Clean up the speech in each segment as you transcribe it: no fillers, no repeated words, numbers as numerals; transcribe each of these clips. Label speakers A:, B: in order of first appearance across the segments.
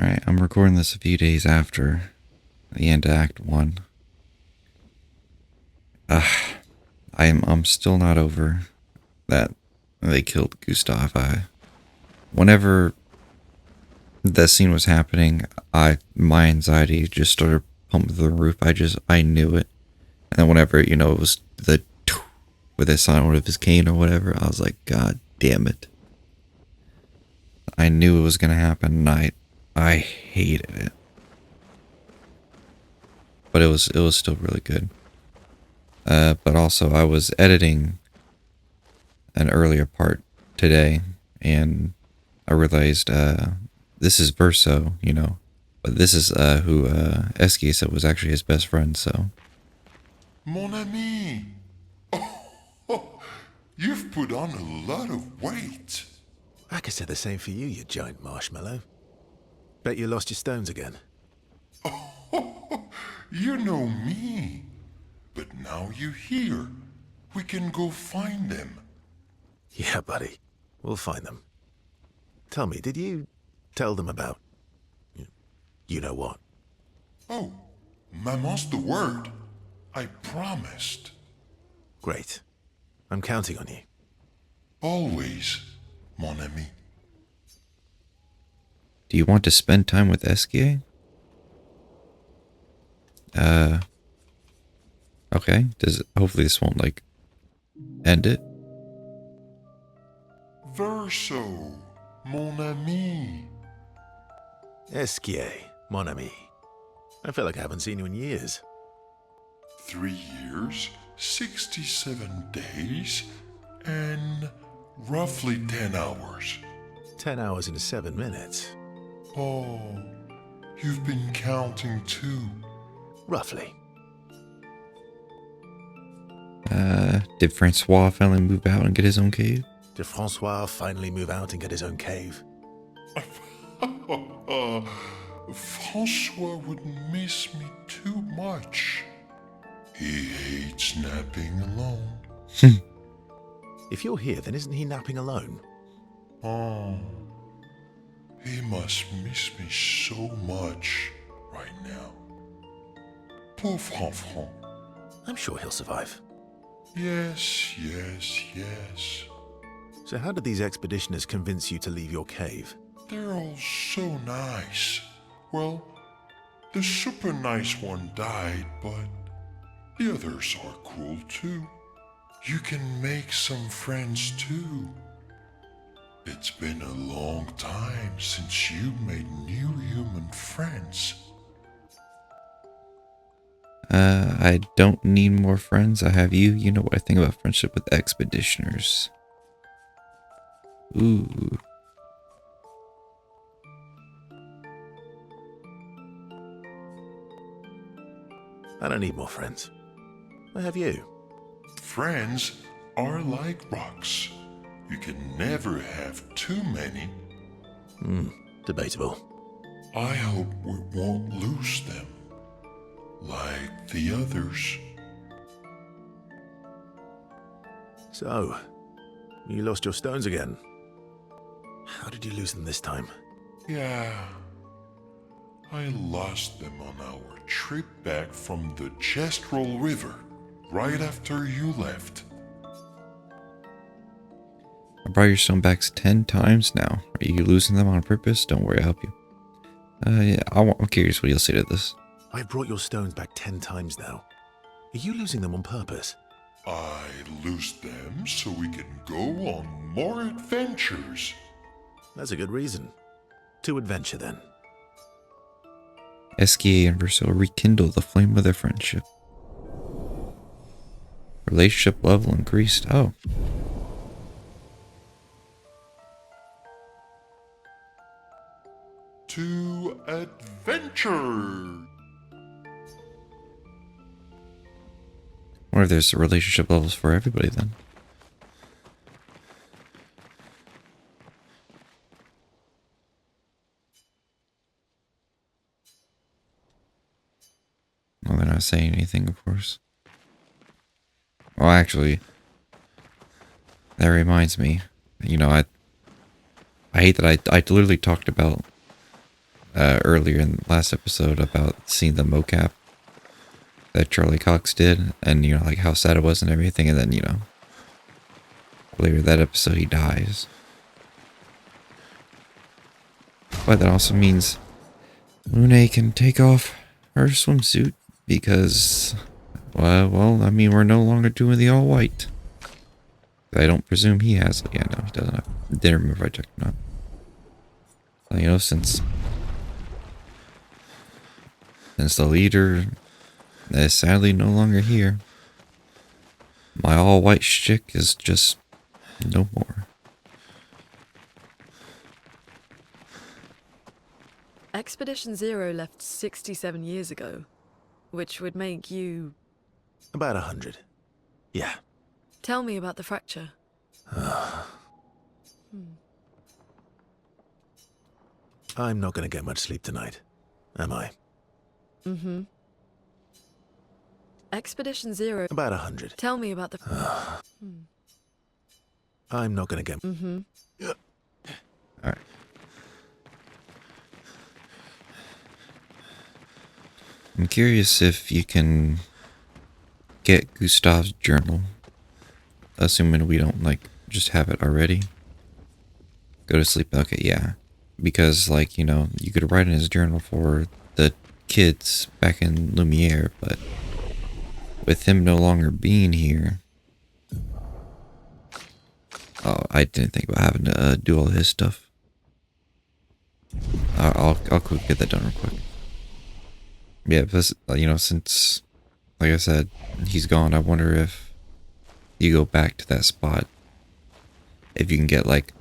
A: Alright, I'm recording this a few days after the end of Act 1. I'm still not over that they killed Gustav. Whenever that scene was happening, my anxiety just started pumping through the roof. I knew it. And then whenever, it was the with the sound of his cane or whatever, I was like, God damn it. I knew it was gonna happen, and I hated it. But it was still really good. But also I was editing an earlier part today, and I realized this is Verso, but this is who Eski said was actually his best friend. So,
B: Mon ami, you've put on a lot of weight.
C: I could say the same for you, you giant marshmallow. Bet you lost your stones again.
B: You know me. But now you're here. We can go find them.
C: Yeah, buddy. We'll find them. Tell me, did you tell them about... you know what?
B: Oh, Maman's the word. I promised.
C: Great. I'm counting on you.
B: Always, mon ami.
A: do you want to spend time with Eski? Okay. Hopefully this won't end it.
B: Verso, mon ami.
C: Esquier, mon ami. I feel like I haven't seen you in years.
B: 3 years, 67 days, and roughly 10 hours.
C: 10 hours and 7 minutes.
B: Oh, you've been counting too.
C: Roughly.
A: Did Francois finally move out and get his own cave?
C: Did Francois finally move out and get his own cave?
B: Francois would miss me too much. He hates napping alone.
C: If you're here, then isn't he napping alone?
B: Oh, he must miss me so much right now. Pauvre enfant.
C: I'm sure he'll survive.
B: Yes.
C: So how did these expeditioners convince you to leave your cave?
B: They're all so nice. Well, the super nice one died, but the others are cool too. You can make some friends too. It's been a long time since you made new human friends.
A: I don't need more friends. I have you. You know what I think about friendship with expeditioners. Ooh.
C: I don't need more friends. I have you.
B: Friends are like rocks. You can never have too many.
C: Debatable.
B: I hope we won't lose them. Like the others.
C: So, you lost your stones again. How did you lose them this time?
B: Yeah. I lost them on our trip back from the Chestrel River, right after you left.
A: I brought your stonebacks 10 times now. Are you losing them on purpose? Don't worry, I'll help you. Yeah, I'm curious what you'll say to this.
C: I've brought your stones back 10 times now. Are you losing them on purpose?
B: I lose them so we can go on more adventures.
C: That's a good reason. To adventure then.
A: Eski and Verso rekindle the flame of their friendship. Relationship level increased. Oh.
B: To adventure.
A: I wonder if there's relationship levels for everybody then. Well, they're not saying anything, of course. Well, actually, that reminds me. I hate that I literally talked about earlier in the last episode about seeing the mocap that Charlie Cox did, and you know, like how sad it was and everything, and then, you know, later that episode he dies. But that also means Lune can take off her swimsuit because, well, I mean, we're no longer doing the all white. I don't presume he has it. Yeah, no, he doesn't have. Didn't remember if I checked or not. You know, since the leader is sadly no longer here, my all white shtick is just no more.
D: Expedition Zero left 67 years ago, which would make you...
C: About 100. Yeah.
D: Tell me about the fracture.
C: I'm not going to get much sleep tonight, am I?
D: Mm-hmm. Expedition Zero...
C: About 100.
D: Tell me about the...
C: I'm not going to get...
D: Mm-hmm.
A: Alright. I'm curious if you can get Gustav's journal, assuming we don't, like, just have it already. Go to sleep. Okay, yeah. Because, like, you know, you could write in his journal for the kids back in Lumiere, but with him no longer being here... Oh, I didn't think about having to do all his stuff. I'll quickly get that done real quick. Yeah, because, you know, since, like I said, he's gone, I wonder if you go back to that spot, if you can get, like,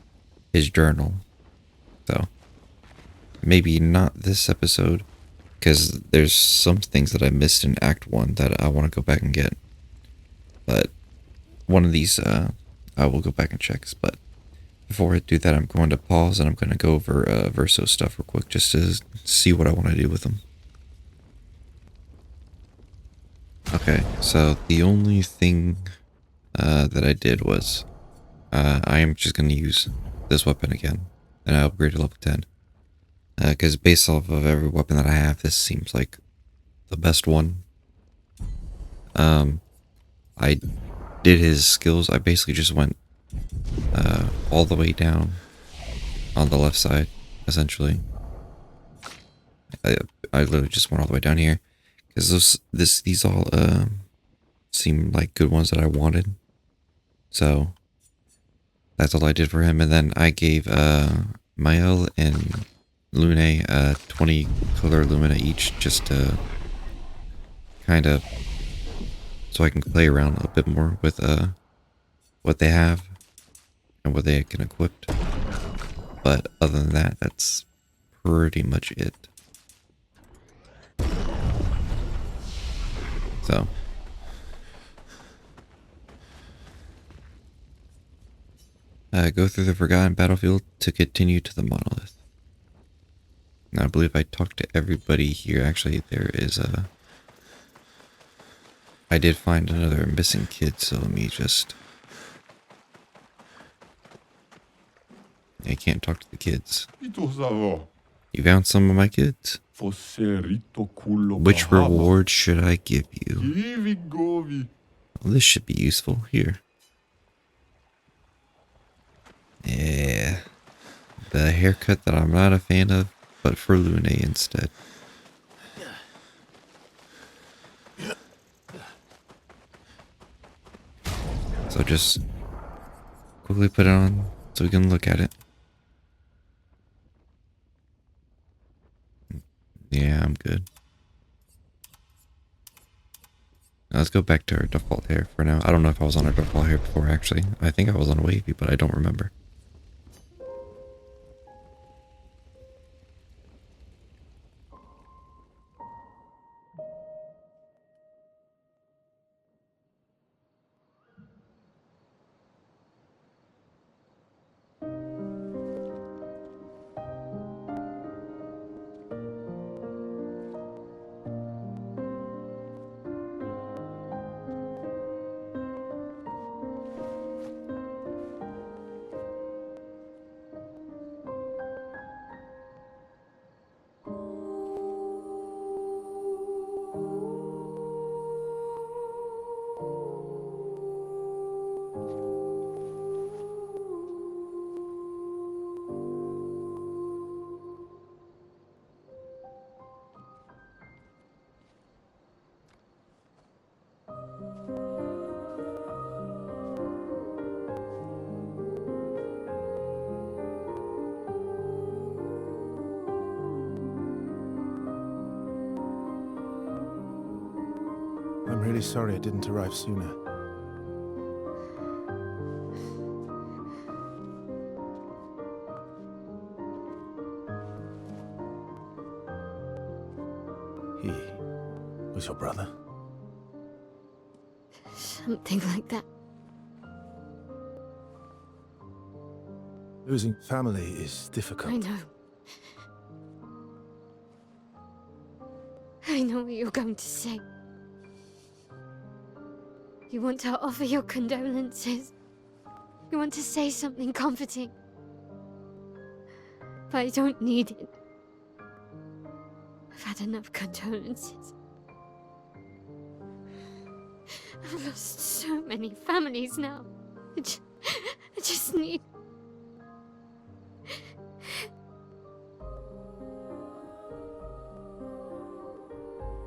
A: his journal. So, maybe not this episode, because there's some things that I missed in Act 1 that I want to go back and get. But one of these, I will go back and check. But before I do that, I'm going to pause and I'm going to go over Verso stuff real quick, just to see what I want to do with them. Okay, so the only thing that I did was I am just going to use this weapon again, and I upgraded to level 10. Because based off of every weapon that I have, this seems like the best one. I did his skills. I basically just went all the way down on the left side, essentially. I literally just went all the way down here. Because these all seem like good ones that I wanted. So that's all I did for him. And then I gave Mael and Lune 20 color Lumina each, just to kind of so I can play around a bit more with what they have and what they can equip. But other than that, that's pretty much it. So, go through the Forgotten Battlefield to continue to the Monolith. Now, I believe I talked to everybody here. Actually, there is a... I did find another missing kid, so let me just... I can't talk to the kids. You found some of my kids? Which reward should I give you? Well, this should be useful. Here. Yeah. The haircut that I'm not a fan of, but for Lune instead. So just quickly put it on so we can look at it. Yeah, I'm good. Now let's go back to our default hair for now. I don't know if I was on our default hair before, actually. I think I was on wavy, but I don't remember.
C: really sorry it didn't arrive sooner. He was your brother?
E: Something like that.
C: Losing family is difficult.
E: I know. I know what you're going to say. You want to offer your condolences. You want to say something comforting. But I don't need it. I've had enough condolences. I've lost so many families now. I just need...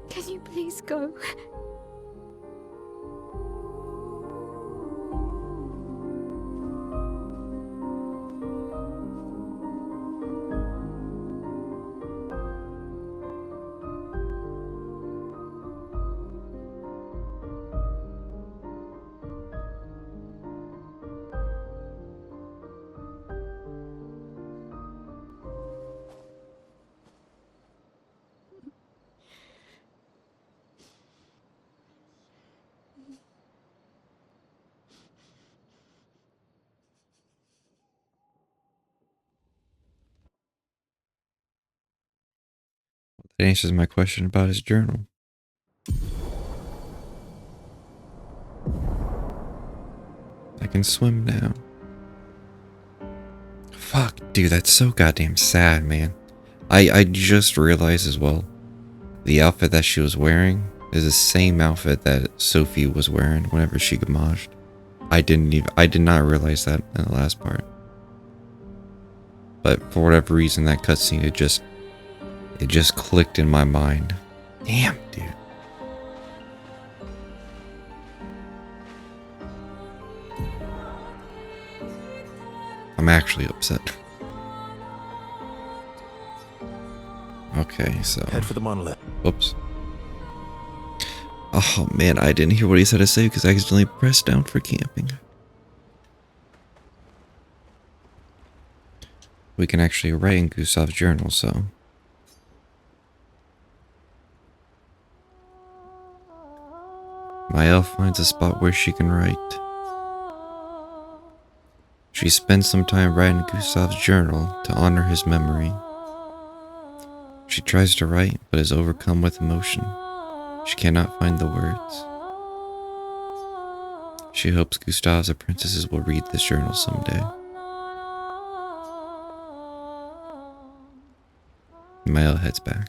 E: Can you please go?
A: That answers my question about his journal. I can swim now. Fuck, dude, that's so goddamn sad, man. I just realized as well, the outfit that she was wearing is the same outfit that Sophie was wearing whenever she gamaged. I did not realize that in the last part. But for whatever reason, that cutscene, it just clicked in my mind. Damn, dude. I'm actually upset. Okay, so...
C: Head for the monolith.
A: Whoops. Oh man, I didn't hear what he said to say because I accidentally pressed down for camping. We can actually write in Gustav's journal, so... My elf finds a spot where she can write. She spends some time writing Gustav's journal to honor his memory. She tries to write, but is overcome with emotion. She cannot find the words. She hopes Gustav's apprentices will read this journal someday. Mael heads back.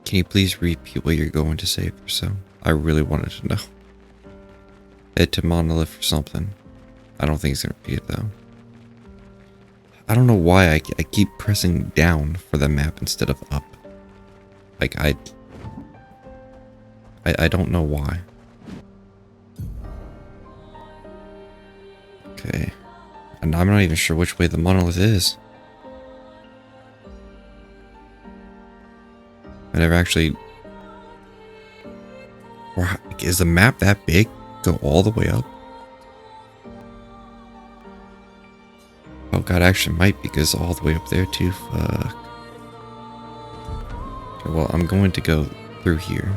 A: Can you please repeat what you're going to say for so? I really wanted to know. Head to Monolith for something. I don't think he's gonna repeat it though. I don't know why I keep pressing down for the map instead of up. Like I don't know why. Okay. And I'm not even sure which way the monolith is. I never actually... Is the map that big? Go all the way up? Oh god, actually might because all the way up there too. Fuck. Okay, well, I'm going to go through here.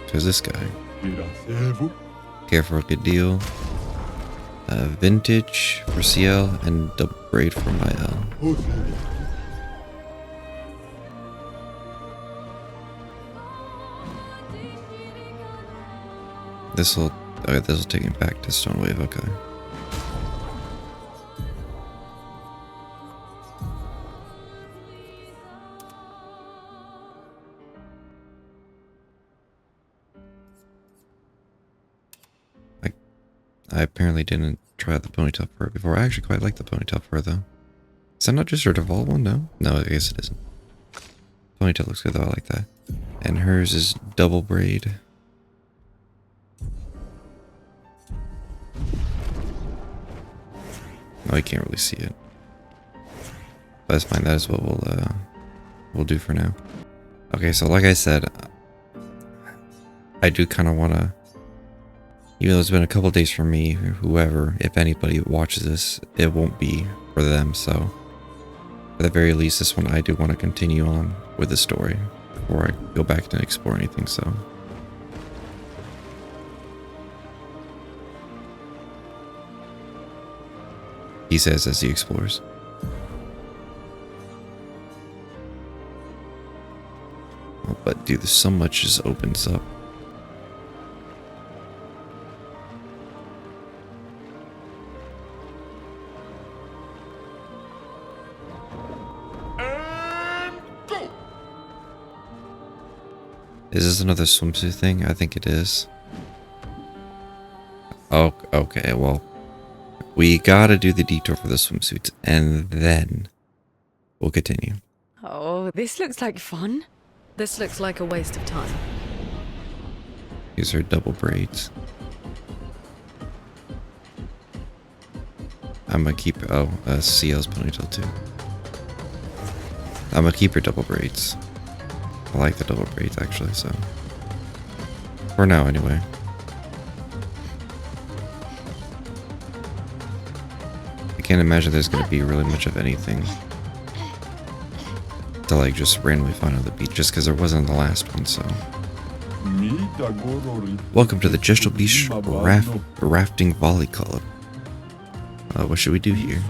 A: Because this guy. Care for a good deal. Vintage for CL and double braid for my L. This'll take me back to Stonewave, okay. I apparently didn't try the ponytail fur before. I actually quite like the ponytail fur though. Is that not just her default one? No? No, I guess it isn't. Ponytail looks good though, I like that. And hers is double braid. Oh, I can't really see it. But that's fine. That is what we'll do for now. Okay, so like I said, I do kind of want to, even though it's been a couple days for me, whoever, if anybody watches this, it won't be for them. So at the very least, this one I do want to continue on with the story before I go back to explore anything. So he says as he explores. Oh, but dude, there's so much just opens up.
B: And go!
A: Is this another swimsuit thing? I think it is. Oh, okay, well, we gotta do the detour for the swimsuits, and then we'll continue.
F: Oh, this looks like fun.
D: This looks like a waste of time.
A: These are double braids. I'm gonna keep, CL's ponytail too. I'm gonna keep her double braids. I like the double braids actually, so. For now anyway. I can't imagine there's gonna be really much of anything to like just randomly find on the beach, just because there wasn't the last one, so. Welcome to the Gestural Beach Rafting Volley Club. What should we do here?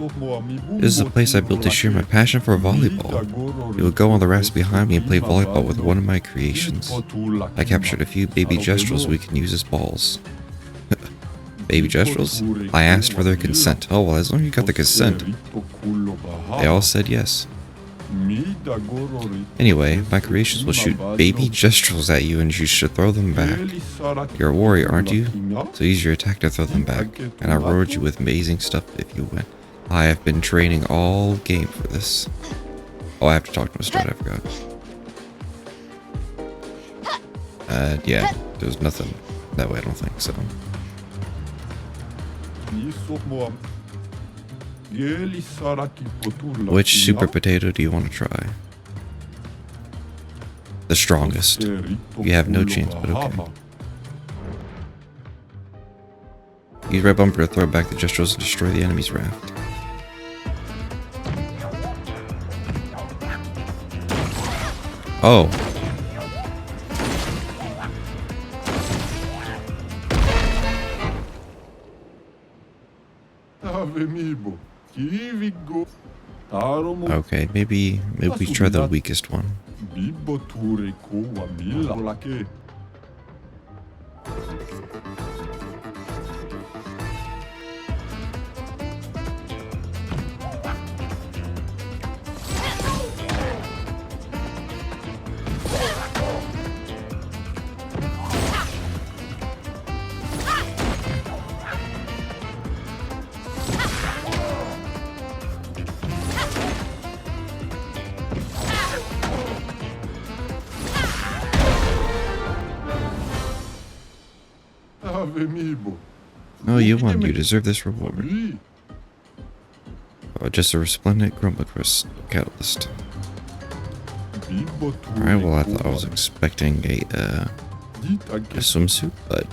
A: This is a place I built to share my passion for volleyball. You will go on the rafts behind me and play volleyball with one of my creations. I captured a few baby Gestrals we can use as balls. Baby Gestrals? I asked for their consent. Oh, well, as long as you got the consent. They all said yes. Anyway, my creations will shoot baby Gestrals at you and you should throw them back. You're a warrior, aren't you? So use your attack to throw them back. And I reward you with amazing stuff if you win. I have been training all game for this. Oh, I have to talk to Mr. I forgot. Yeah, there's nothing that way, I don't think so. Which super potato do you want to try? The strongest. You have no chance, but okay. Use red bumper to throw back the Gestrals and destroy the enemy's raft. Oh. Okay, maybe we try the weakest one. Oh, you won. You deserve this reward. Oh, just a resplendent Chroma catalyst. Alright, well, I thought I was expecting a swimsuit, but...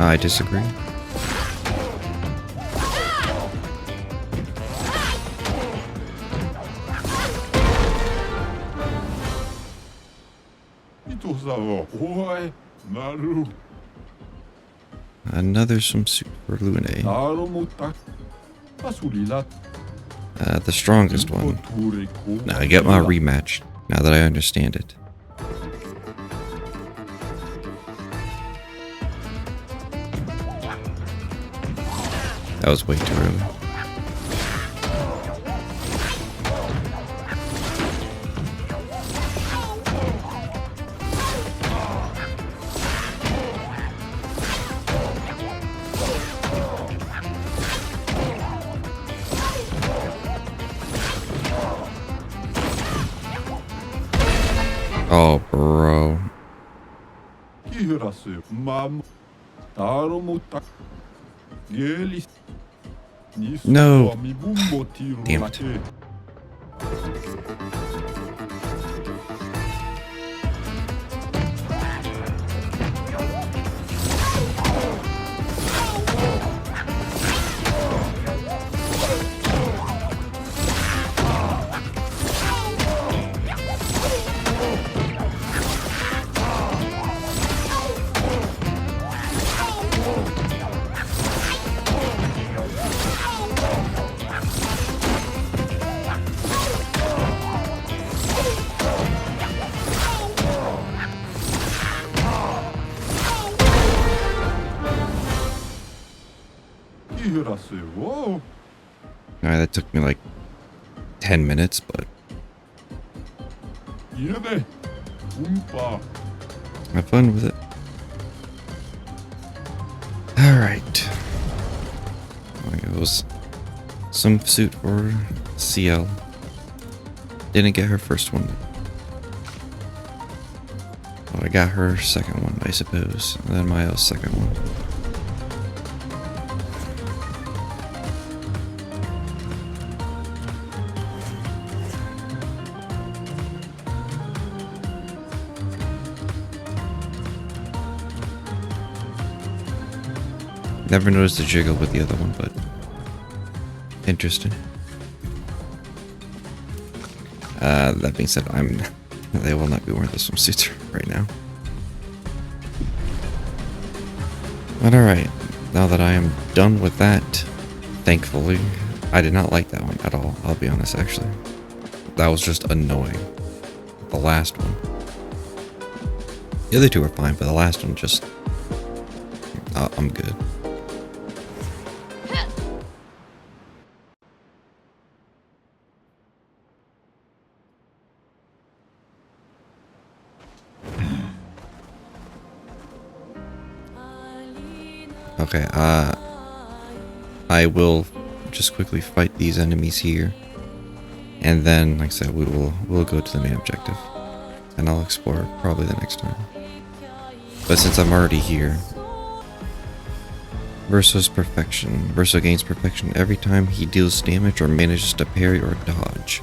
A: I disagree. Another swimsuit for Lune. The strongest one. Now I get my rematch, now that I understand it. That was way too early. Oh, bro. No. Damn it. Alright, that took me like 10 minutes, but have fun with it. Alright. It was some suit for CL. Didn't get her first one. Well, I got her second one, I suppose. And then my second one. Never noticed the jiggle with the other one, but interesting. That being said, they will not be wearing the swimsuits right now. But alright, now that I am done with that, thankfully, I did not like that one at all, I'll be honest actually. That was just annoying. The last one. The other two were fine, but the last one just... I'm good. Okay, I will just quickly fight these enemies here, and then, like I said, we'll go to the main objective, and I'll explore probably the next time. But since I'm already here, Verso's perfection. Verso gains perfection every time he deals damage or manages to parry or dodge.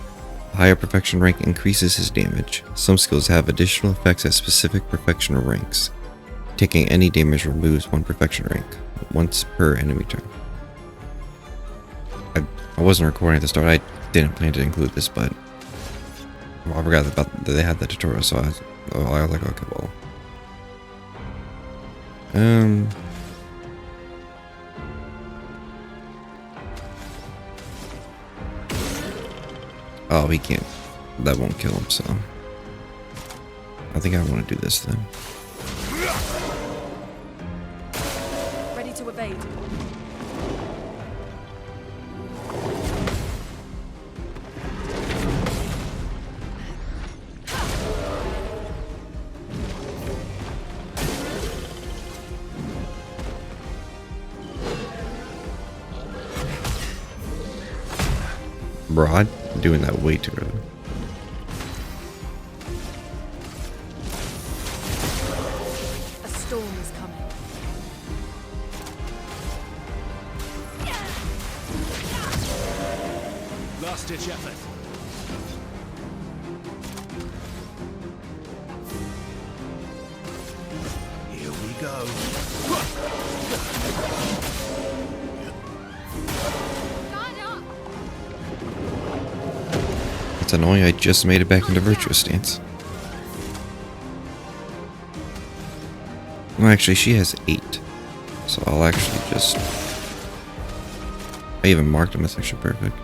A: The higher perfection rank increases his damage. Some skills have additional effects at specific perfection ranks. Taking any damage removes one perfection rank, once per enemy turn. I wasn't recording at the start, I didn't plan to include this, but I forgot that they had the tutorial, so I was like, okay, well. Oh, he can't. That won't kill him, so. I think I want to do this then.
D: Ready to evade.
A: Bro, I'm doing that way too early.
D: A storm is coming.
G: Last ditch effort. Here we go.
A: It's annoying, I just made it back into virtuous stance. Well, actually, she has 8. So I'll actually just... I even marked him, that's actually perfect.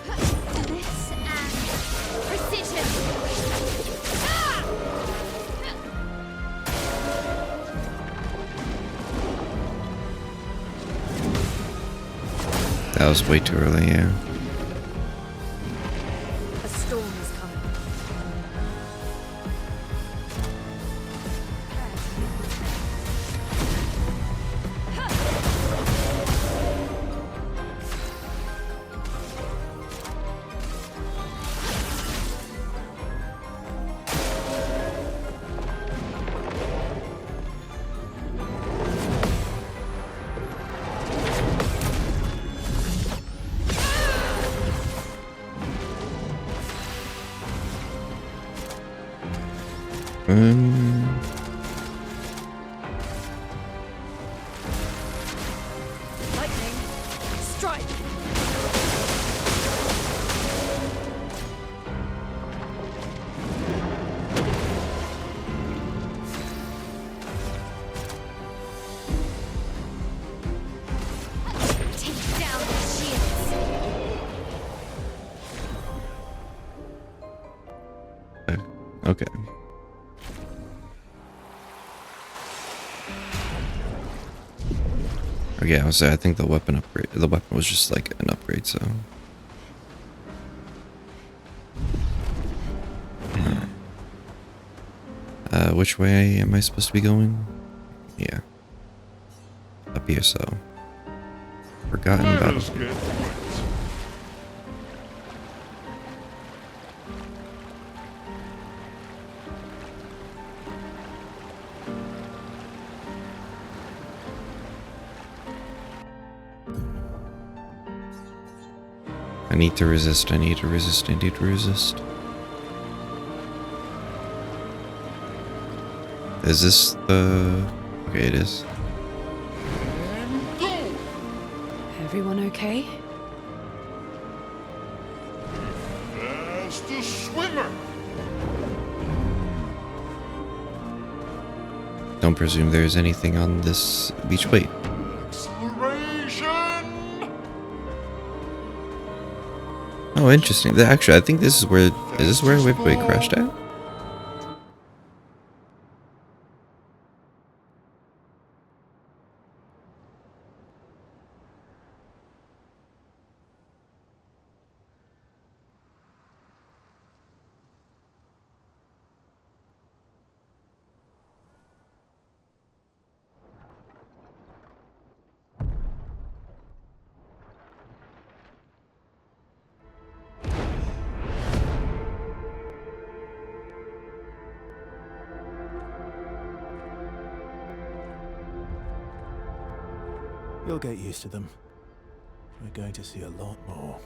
E: This and precision.
A: That was way too early, yeah.
D: A storm is coming. Lightning, strike!
E: Take down the shields.
A: Okay. Okay, I think the weapon upgrade. The weapon was just like an upgrade, so. Which way am I supposed to be going? Yeah. Up here, so. Forgotten
B: Let
A: about
B: us
A: it.
B: get to it.
A: I need to resist, I need to resist, I need to resist. Is this the... Okay, it is.
B: And go!
F: Everyone okay?
B: As the swimmer!
A: Don't presume there's anything on this beach. Wait,
B: Acceleration!
A: oh, interesting. Actually, I think this is where... Is this where we crashed at?
C: You'll get used to them. We're going to see a lot more.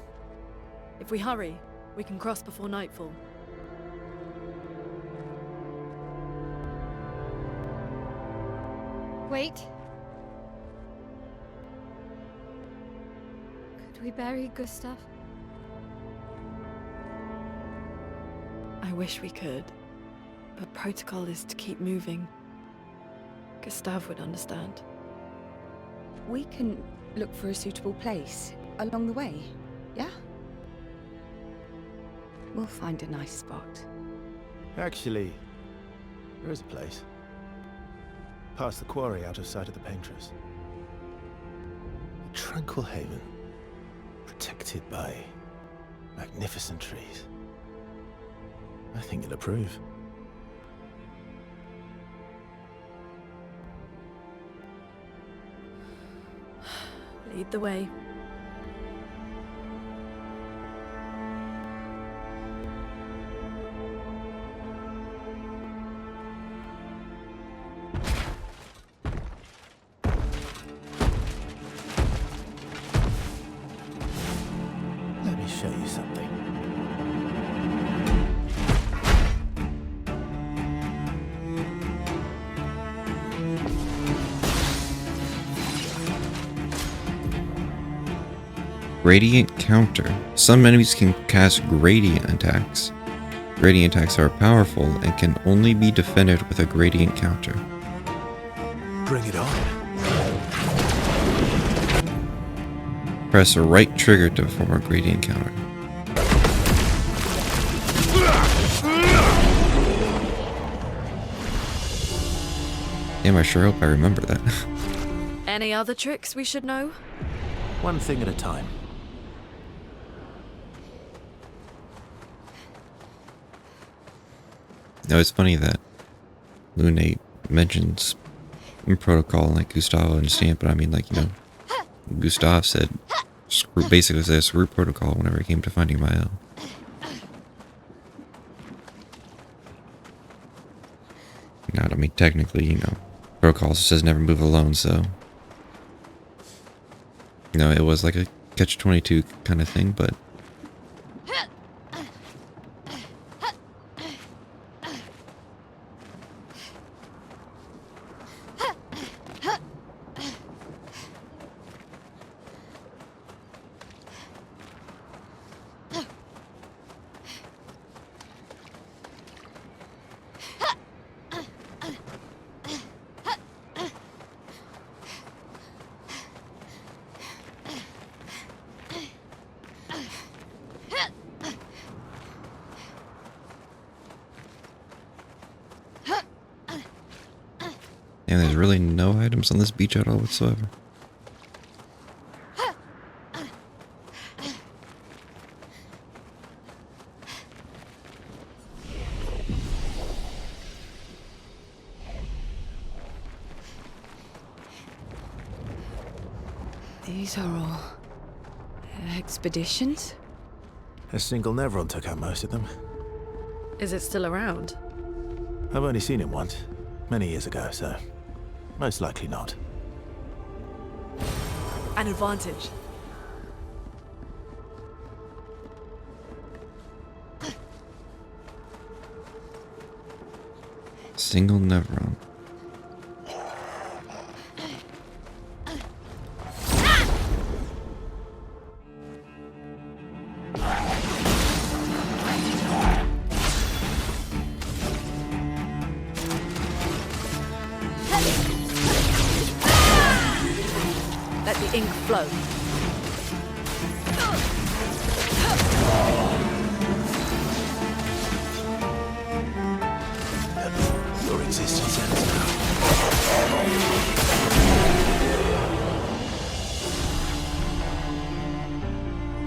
D: If we hurry, we can cross before nightfall.
E: Wait. Could we bury Gustav?
D: I wish we could, but protocol is to keep moving. Gustav would understand.
F: We can look for a suitable place along the way, yeah? We'll find a nice spot.
C: Actually, there is a place. Past the quarry, out of sight of the painters. A tranquil haven, protected by magnificent trees. I think you'll approve.
D: Lead the way.
C: Let me show you something.
A: Gradient counter. Some enemies can cast gradient attacks. Gradient attacks are powerful and can only be defended with a gradient counter.
C: Bring it on.
A: Press the right trigger to perform a gradient counter. Damn, I sure hope I remember that.
D: Any other tricks we should know?
C: One thing at a time.
A: No, it's funny that Lunate mentions protocol like Gustavo understand, but I mean, like, you know, Gustav said, basically said screw protocol whenever it came to finding Mael. Now, I mean, technically, you know, protocol says never move alone, so, you know, it was like a catch-22 kind of thing, but and there's really no items on this beach at all whatsoever.
F: These are all expeditions?
C: A single Nevron took out most of them.
D: Is it still around?
C: I've only seen him once, many years ago, so most likely not.
D: An advantage.
A: Single Nevron.
D: Let the ink flow.
C: Your existence ends now.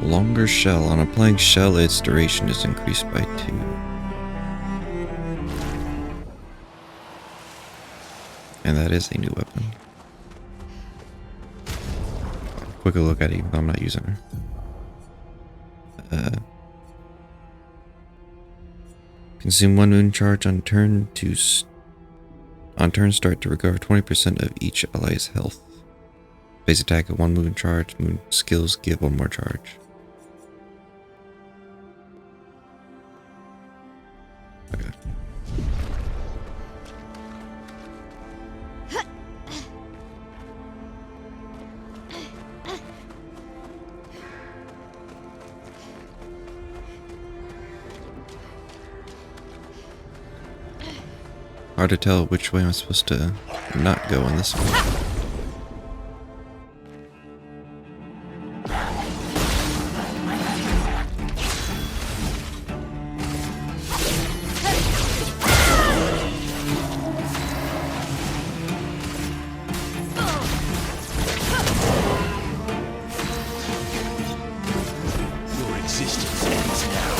A: Longer shell. On applying shell, its duration is increased by 2. And that is a new weapon. Quick look at it, even though I'm not using her. Consume 1 moon charge on turn start to recover 20% of each ally's health. Base attack at 1 moon charge. Moon skills give 1 more charge. Okay. Hard to tell which way I'm supposed to not go on this one.
G: Your existence ends now.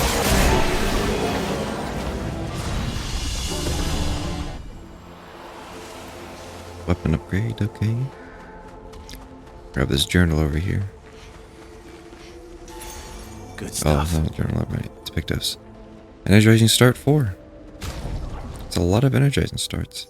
A: Weapon upgrade, okay. Grab this journal over here.
C: Good
A: Oh,
C: stuff.
A: it's not a journal, right? It's Pictos. Energizing start 4. It's a lot of energizing starts.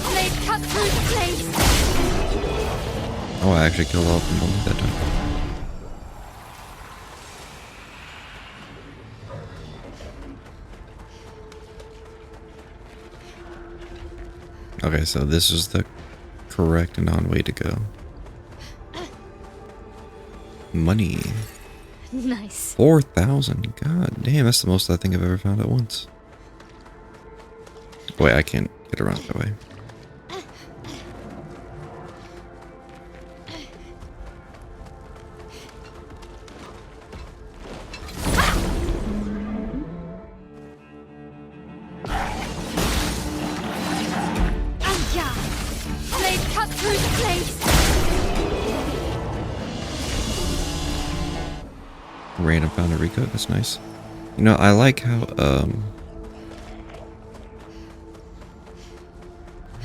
E: Blade cut through the blades.
A: Oh, I actually killed all of them only that time. Okay, so this is the correct and on way to go. Money.
E: Nice.
A: 4,000. God damn, that's the most I think I've ever found at once. Wait, I can't get around that way. random found a Rico. That's nice. You know, I like how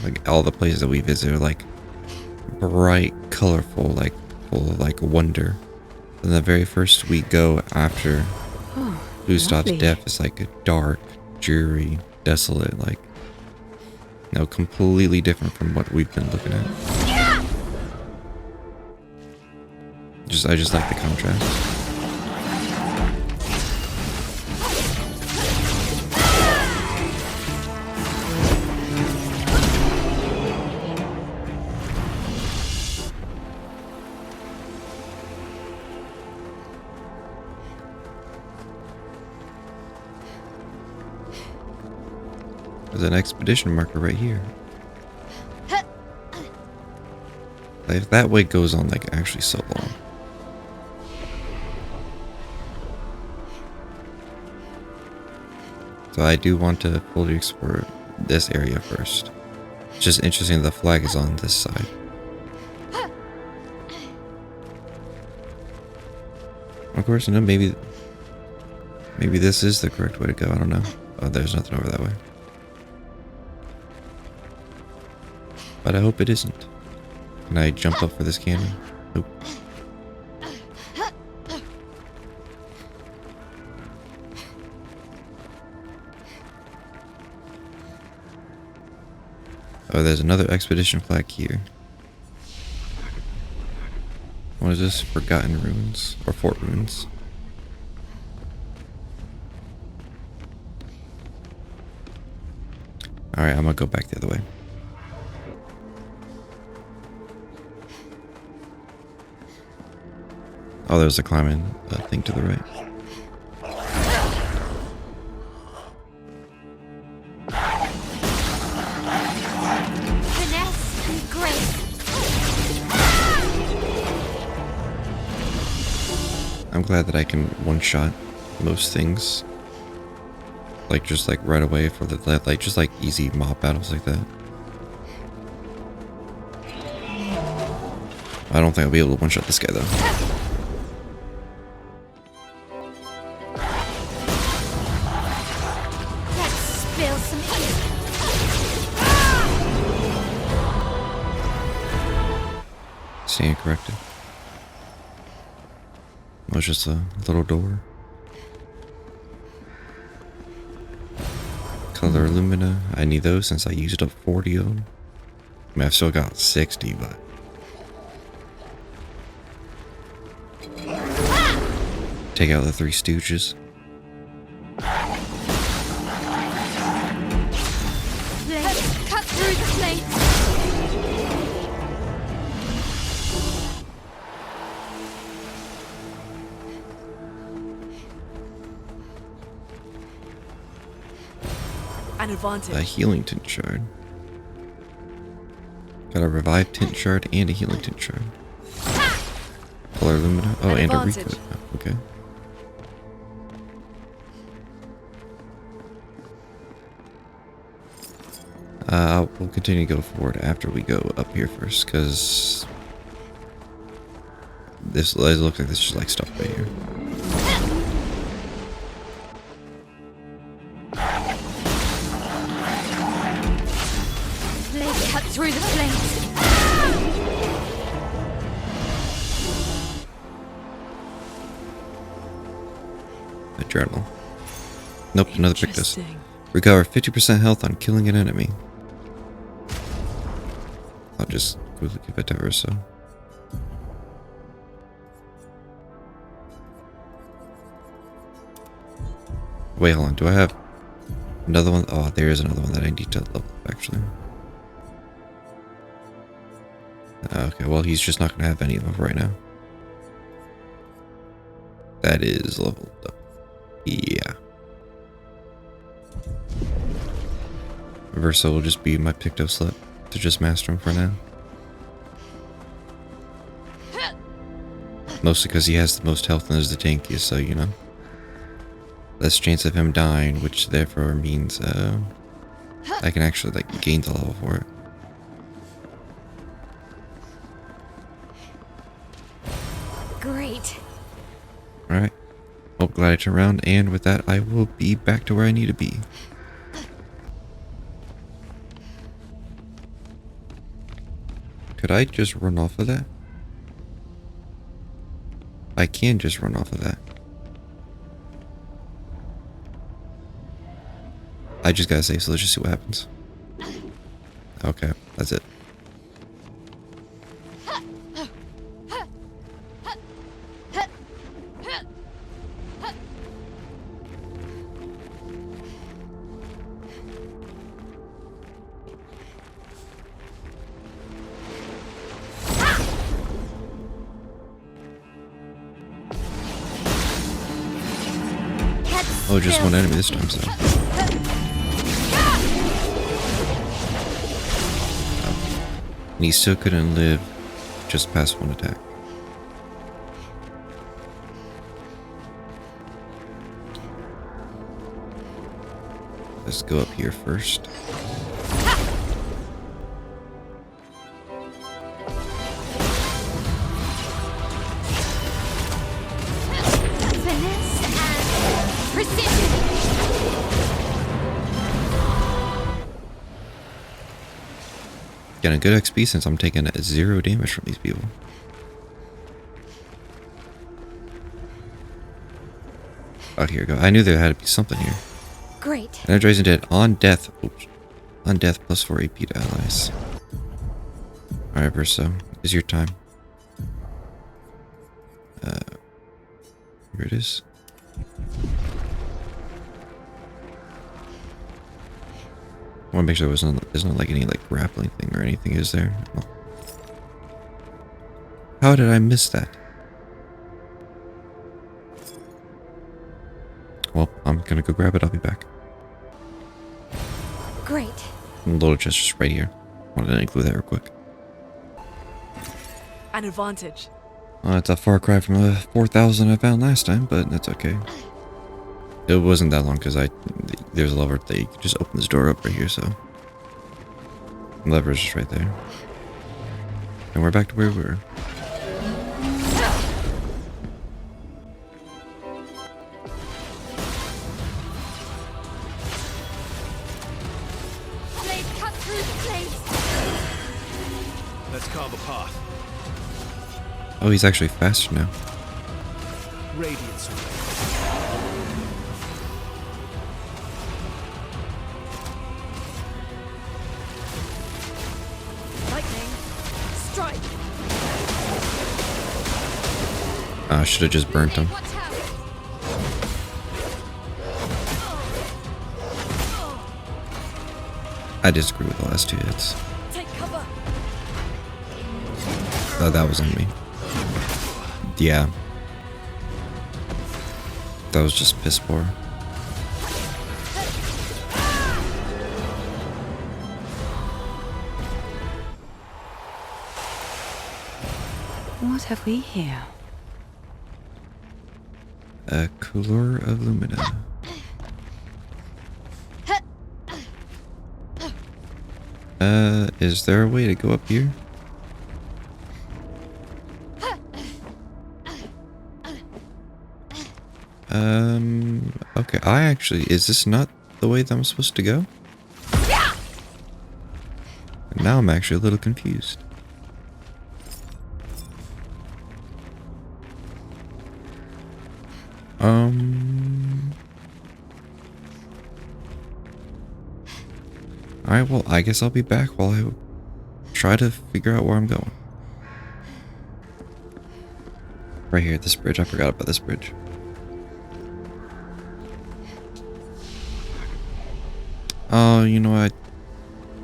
A: like all the places that we visit are like bright, colorful, like full of like wonder. And the very first we go after
D: Oh,
A: Gustav's
D: lovely.
A: death is like a dark, dreary, desolate, like, you know, completely different from what we've been looking at. I just like the contrast. There's an expedition marker right here. Like, that way goes on like actually so long. So I do want to fully explore this area first. It's just interesting the flag is on this side. Of course, you know, maybe this is the correct way to go. I don't know. Oh, there's nothing over that way. But I hope it isn't. Can I jump up for this cannon? Nope. Oh, there's another expedition flag here. What is this? Forgotten Ruins? Or Fort Ruins? Alright, I'm gonna go back the other way. Oh, there's a climbing thing to the right.
E: Finesse and grace.
A: I'm glad that I can one-shot most things. Like, just like right away for the, like, just like easy mob battles like that. I don't think I'll be able to one-shot this guy though.
E: Let's spill some ink.
A: Stand corrected. It was just a little door. Color Lumina. I need those since I used up 40 of them. I mean, I've still got 60, but... Take out the Three Stooges.
E: Let's cut through the flames.
D: An advantage.
A: A healing tint shard. Got a revived tint shard and a healing tint shard. Color Lumina. Oh,
D: An
A: and a
D: advantage.
A: recoat. Oh, okay. We'll continue to go forward after we go up here first, because this looks like this is like stuff right here.
E: Let's cut through the flames.
A: A journal. Nope, another Pictus.
D: Interesting.
A: Recover 50% health on killing an enemy. I'll just quickly give it to her, so. Wait, hold on. Do I have another one? Oh, there is another one that I need to level up, actually. Okay, well, he's just not going to have any of them right now. That is leveled up. Yeah. Versa will just be my Picto slip to just master him for now. Mostly because he has the most health and is the tankiest, so you know. Less chance of him dying, which therefore means I can actually like gain the level for it.
E: Great.
A: Alright. Oh, glad I turned around, and with that, I will be back to where I need to be. Could I just run off of that? I can just run off of that. I just gotta save, so let's just see what happens. Okay, that's it. Oh, just one enemy this time, so. And he still couldn't live just past one attack. Let's go up here first.
E: Finesse and precision.
A: Getting a good XP since I'm taking 0 damage from these people. Oh, here we go. I knew there had to be something here.
E: Great.
A: Energizing dead on death. Oops. On death plus 4 AP to allies. Alright, Verso. Is your time. Here it is. I want to make sure there's not like any like grappling thing or anything, is there? Oh. How did I miss that? Well, I'm gonna go grab it. I'll be back.
E: Great.
A: Little chest just right here. Wanted to include that real quick.
D: An advantage.
A: It's a far cry from the 4,000 I found last time, but that's okay. It wasn't that long because there's a lever that you can just open this door up right here, so the lever is just right there. And we're back to where we were.
E: Blade cut through the flames.
G: Let's carve a path.
A: Oh, he's actually faster now.
G: Radiance away.
D: Lightning. Strike.
A: I should have just burnt him.
E: Watch out.
A: I disagree with the last 2 hits.
D: Take cover.
A: That was on me. Yeah. That was just piss poor.
F: What have we here?
A: A cooler of Lumina. Is there a way to go up here? Okay, is this not the way that I'm supposed to go? And now I'm actually a little confused. Alright, well, I guess I'll be back while I try to figure out where I'm going. Right here at this bridge. I forgot about this bridge. Oh, you know what?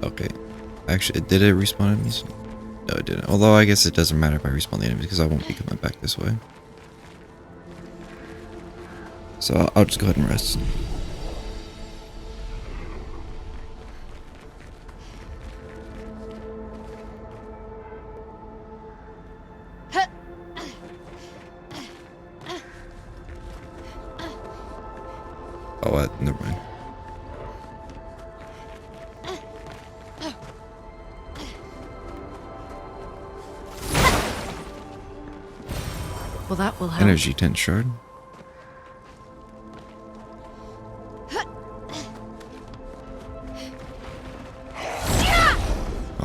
A: Okay. Actually, did it respawn enemies? No, it didn't. Although, I guess it doesn't matter if I respawn the enemies because I won't be coming back this way. So, I'll just go ahead and rest. Oh, never mind.
D: Well, that will help.
A: Energy tent shard.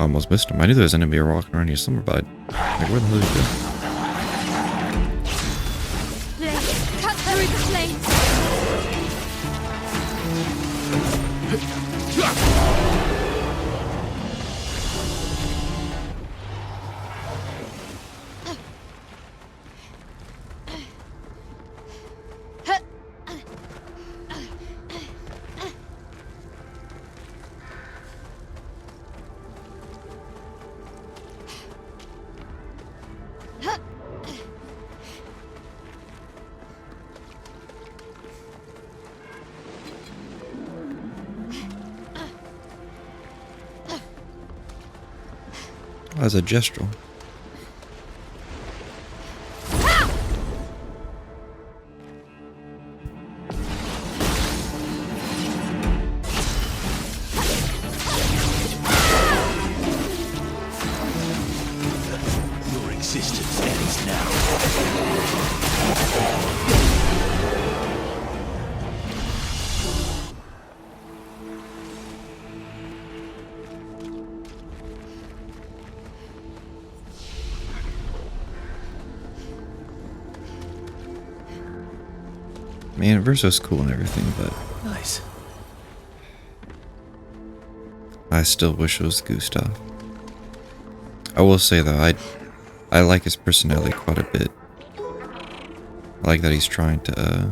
A: I almost missed him. I knew there was an enemy walking around here somewhere, but like, where the hell did he go?
E: Blade, cut through the flames.
A: Oh, that's a gestural.
G: Your existence ends now.
A: Man, Verso's cool and everything, but
G: Nice.
A: I still wish it was Gustav. I will say though, I like his personality quite a bit. I like that he's trying to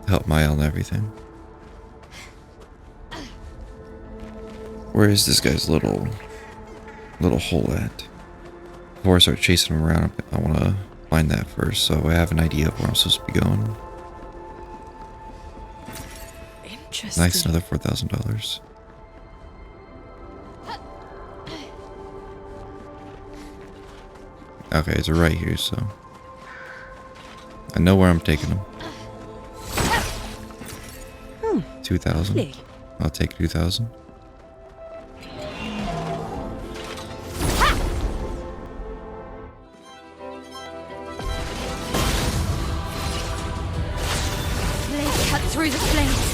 A: help Mael and everything. Where is this guy's little hole at? Before I start chasing him around, I want to find that first, so I have an idea of where I'm supposed to be going.
D: Interesting.
A: Nice, another $4,000. Okay, it's right here, so I know where I'm taking him. 2,000.
F: Lovely.
A: I'll take 2,000.
E: Blade, cut through the flames.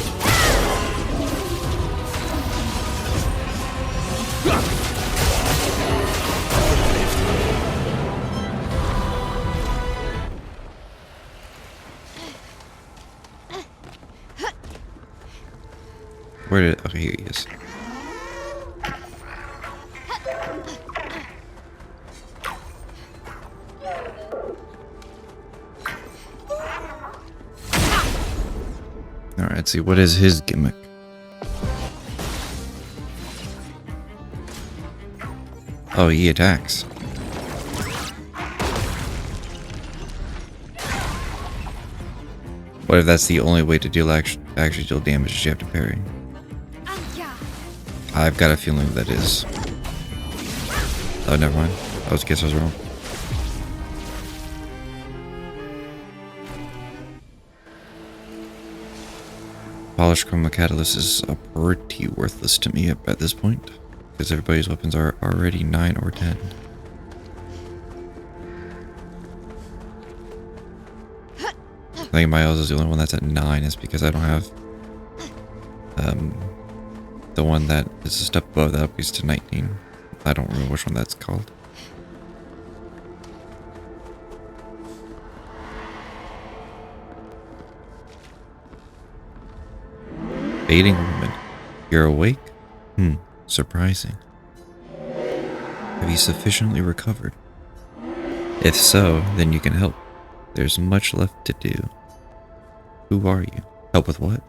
A: Where did? Okay, here he is. All right, let's see. What is his gimmick? Oh, he attacks. What if that's the only way to deal actually deal damage is you have to parry? I've got a feeling that is. Oh, never mind. Guess I was wrong. Polished Chroma Catalyst is pretty worthless to me at this point, because everybody's weapons are already 9 or 10. I think Miles is the only one that's at 9 is because I don't have the one that is a step above that upgrades to 19. I don't remember which one that's called. Baiting woman. You're awake? Surprising. Have you sufficiently recovered? If so, then you can help. There's much left to do. Who are you? Help with what?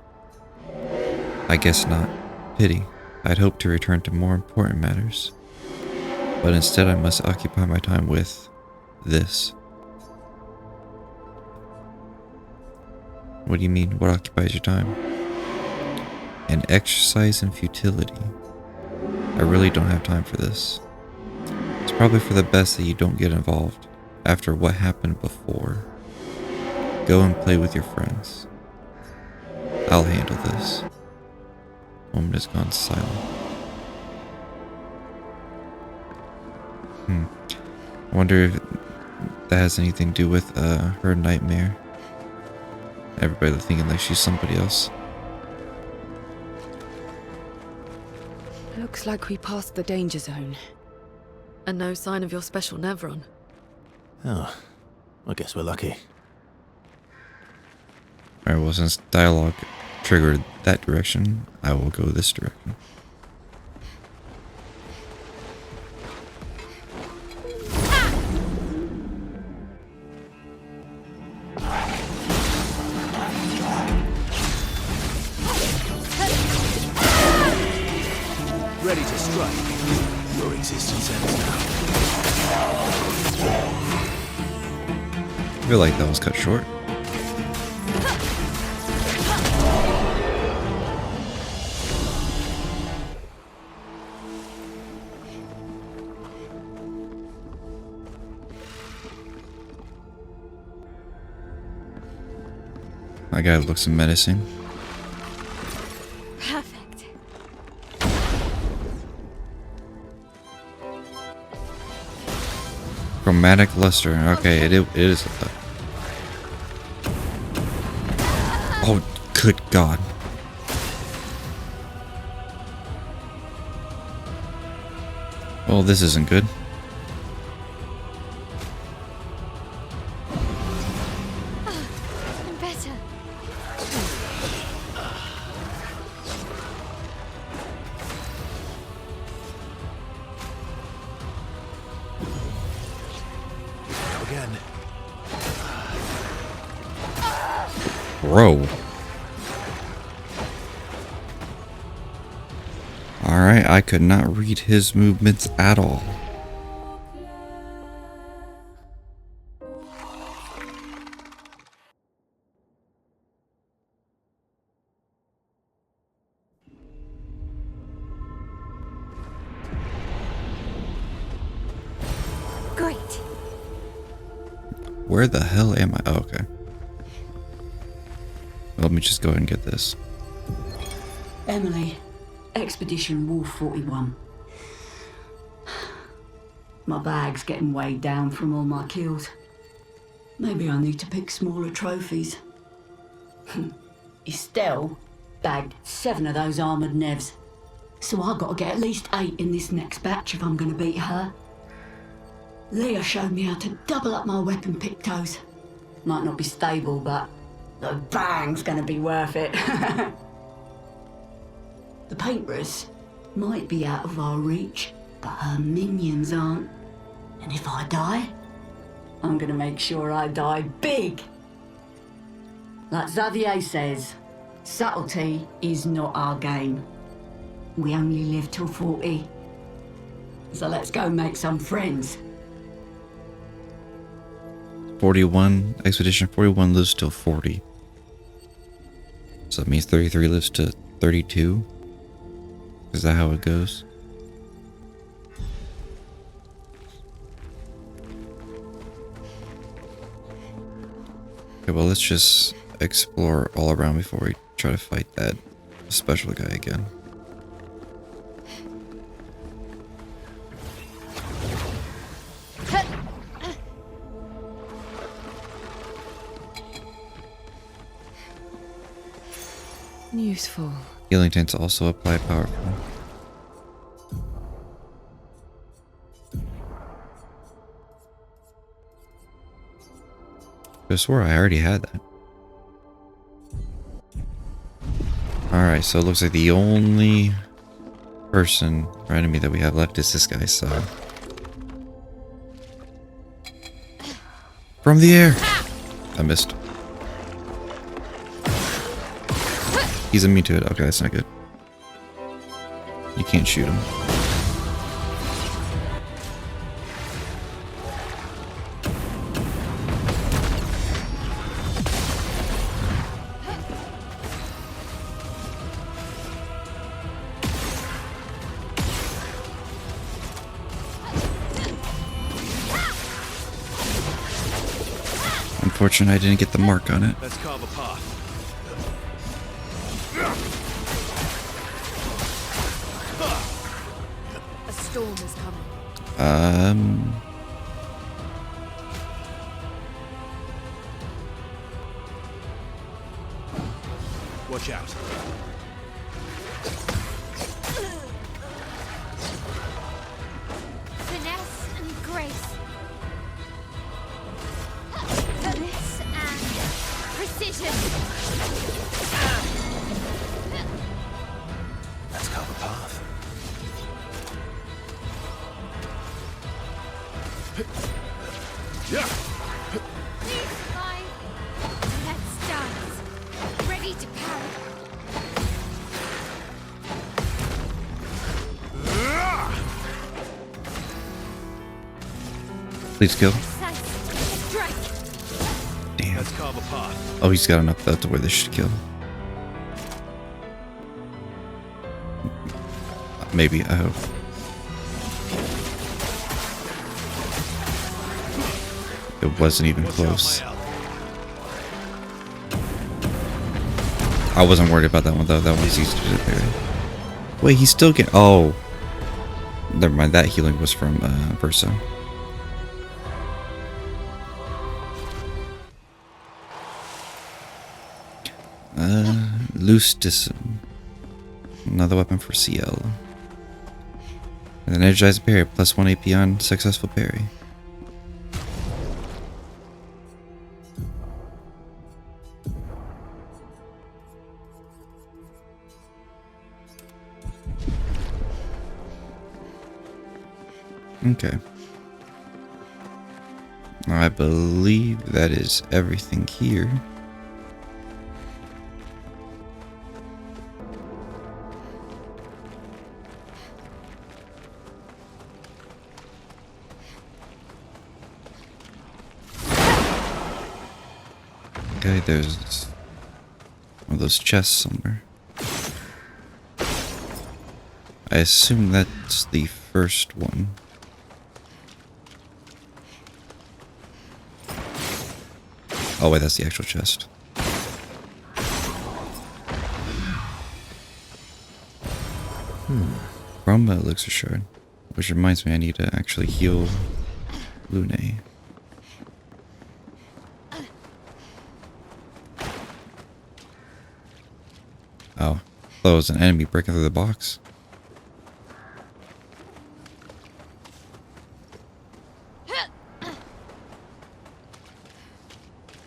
A: I guess not. Pity. I'd hoped to return to more important matters. But instead I must occupy my time with this. What do you mean? What occupies your time? An exercise in futility. I really don't have time for this. It's probably for the best that you don't get involved after what happened before. Go and play with your friends. I'll handle this. Woman has gone silent. I wonder if that has anything to do with her nightmare. Everybody thinking like she's somebody else.
F: Looks like we passed the danger zone.
D: And no sign of your special Nevron.
C: Oh, I guess we're lucky.
A: Alright, well, since dialogue triggered that direction, I will go this direction.
G: Ready to strike. Your existence ends now.
A: I feel like that was cut short. That guy looks menacing.
E: Perfect.
A: Chromatic luster. Okay, it is. Oh, good God. Well, this isn't good.
E: I'm better.
C: Go again.
A: Bro. Alright, I could not read his movements at all.
E: Great.
A: Where the hell am I? Oh, okay. Let me just go ahead and get this.
H: Emily, Expedition Wolf 41. My bag's getting weighed down from all my kills. Maybe I need to pick smaller trophies. Estelle bagged 7 of those armoured nevs. So I've got to get at least 8 in this next batch if I'm going to beat her. Leah showed me how to double up my weapon pictos. Might not be stable, but the bang's going to be worth it. The painters might be out of our reach, but her minions aren't. And if I die, I'm gonna make sure I die big. Like Xavier says, subtlety is not our game. We only live till 40. So let's go make some friends.
A: 41, Expedition 41 lives till 40. So that means 33 lives to 32? Is that how it goes? Okay, well, let's just explore all around before we try to fight that special guy again.
F: Useful.
A: Healing tents also apply powerful. I swore I already had that. Alright, so it looks like the only person or enemy that we have left is this guy, so. From the air! I missed. He's immune to it. Okay, that's not good. You can't shoot him. Unfortunately, I didn't get the mark on it.
G: Let's carve a path.
D: A storm is coming.
G: Watch out.
E: grace. Finesse and precision.
C: Let's carve a path. Yeah.
E: Please survive. Let's dance. Ready to parry.
A: Please kill.
E: Precise strike.
A: Damn.
C: Let's carve a path.
A: Oh, he's got enough left to where this should kill. Maybe, I hope. It wasn't even close. I wasn't worried about that one though. That one's easy to do. Wait, he's still getting. Oh, never mind. That healing was from Verso. Loose Dism. Another weapon for CL. And an energized parry, plus 1 AP on successful parry. Okay. I believe that is everything here. Okay, there's one of those chests somewhere. I assume that's the first one. Oh wait, that's the actual chest. From elixir shard, which reminds me I need to actually heal Lune. Oh, that was an enemy breaking through the box.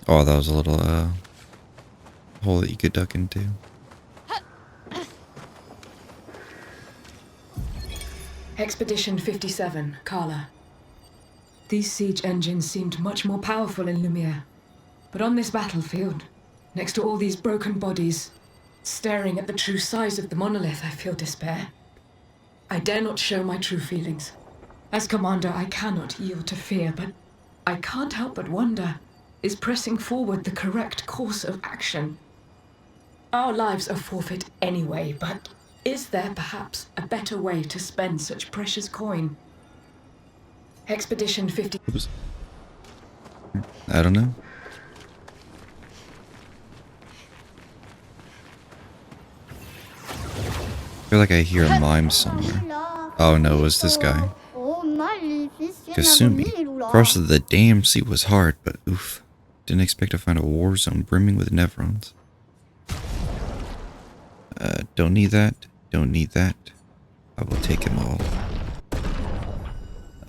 A: Oh, that was a little hole that you could duck into.
I: Expedition 57, Carla. These siege engines seemed much more powerful in Lumiere. But on this battlefield, next to all these broken bodies, staring at the true size of the monolith, I feel despair. I dare not show my true feelings. As commander, I cannot yield to fear, but I can't help but wonder, is pressing forward the correct course of action? Our lives are forfeit anyway, but is there perhaps a better way to spend such precious coin? Expedition 50...
A: Oops. I don't know. I feel like I hear a mime somewhere. Oh no, it was this guy. Kasumi. Crossing the damn sea was hard, but oof. Didn't expect to find a war zone brimming with Nevrons. Don't need that. Don't need that. I will take them all.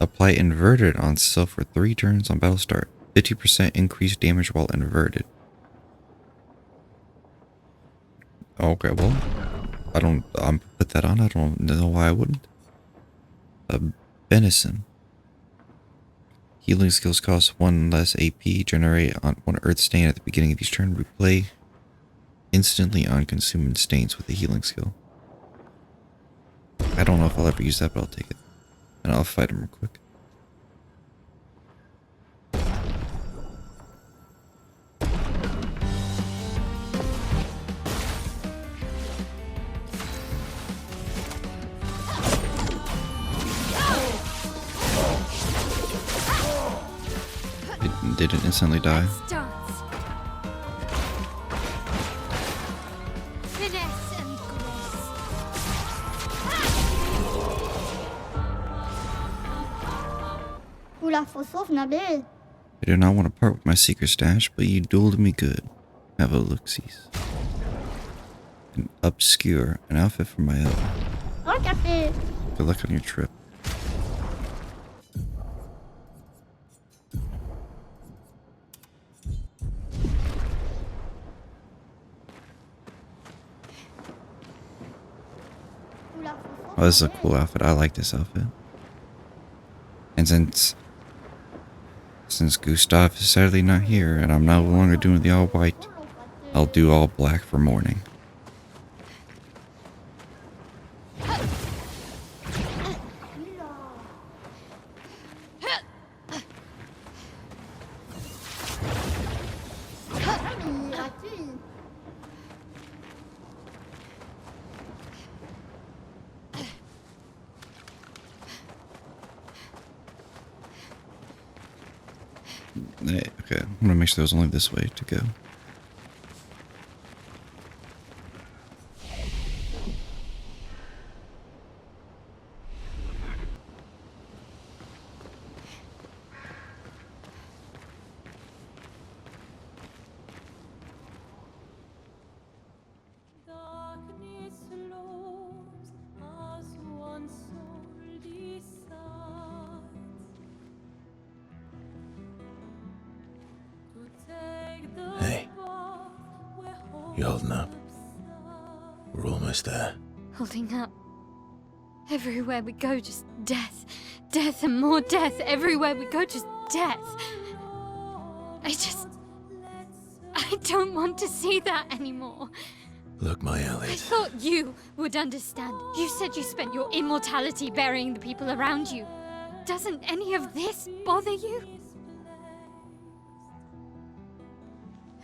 A: Apply inverted on self for 3 turns on battle start. 50% increased damage while inverted. Okay, well, I'm put that on. I don't know why I wouldn't. Benison. Healing skills cost 1 less AP. Generate on 1 earth stain at the beginning of each turn. Replay instantly on consuming stains with a healing skill. I don't know if I'll ever use that, but I'll take it. And I'll fight him real quick. It didn't instantly die.
E: Dance. Finesse and grace.
A: I do not want to part with my secret stash, but you dueled me good. Have a look-sees. An Obscur, an outfit for my own. Good luck on your trip. Oh, this is a cool outfit. I like this outfit. And since Gustav is sadly not here, and I'm no longer doing the all white, I'll do all black for mourning. Okay, I'm gonna make sure there's only this way to go.
C: Hey, you holding up? We're almost there.
E: Holding up. Everywhere we go, just death. Death and more death. Everywhere we go, just death. I don't want to see that anymore.
C: Look, my
E: I
C: Elliot.
E: thought you would understand. You said you spent your immortality burying the people around you. Doesn't any of this bother you?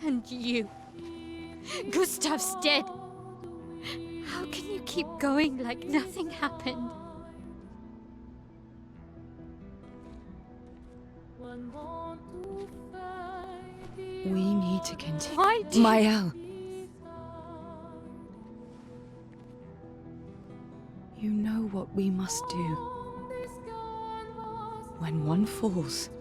E: And you. Gustav's dead. How can you keep going like nothing happened?
F: We need to continue.
E: Why do you...
F: Mael. You know what we must do. When one falls,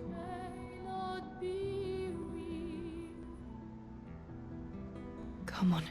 F: come on.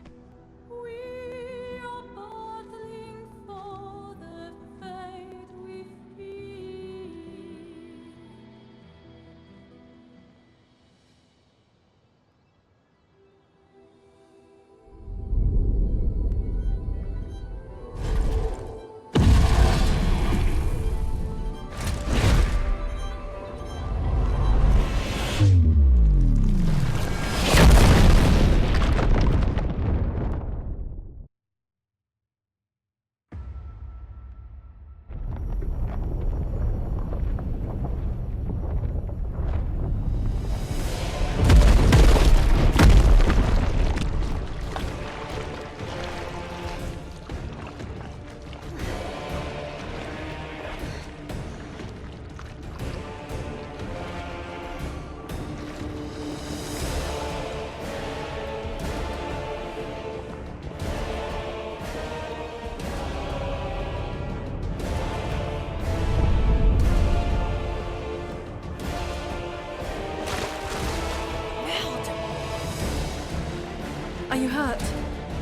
D: Are you hurt?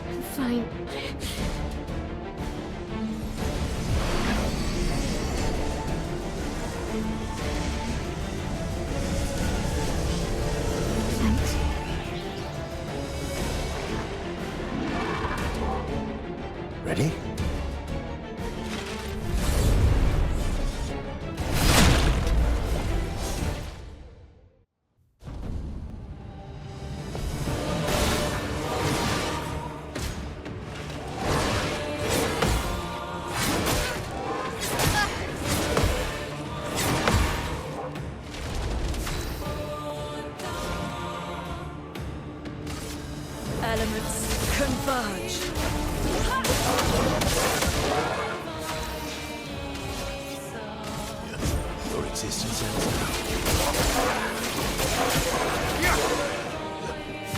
E: I'm fine. Thanks.
C: Ready?
D: Elements converge.
C: Your existence ends now.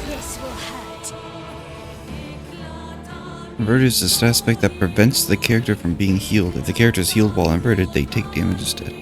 E: This will hurt.
A: Inverted is this aspect that prevents the character from being healed. If the character is healed while inverted, they take damage instead.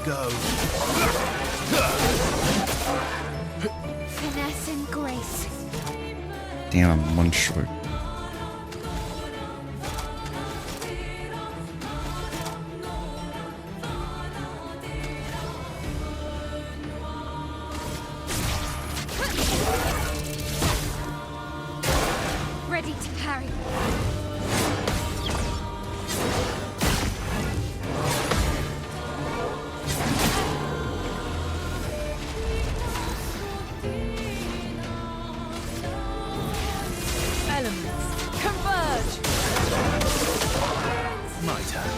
G: go.
E: Finesse and grace.
A: Damn, I'm one short.
E: Ready to parry.
D: Elements, converge!
G: My turn.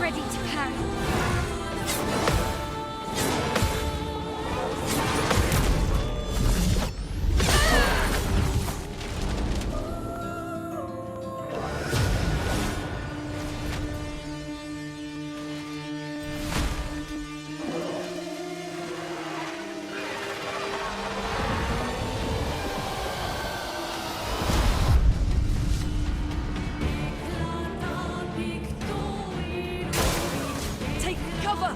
E: Ready to parry.
D: Take cover!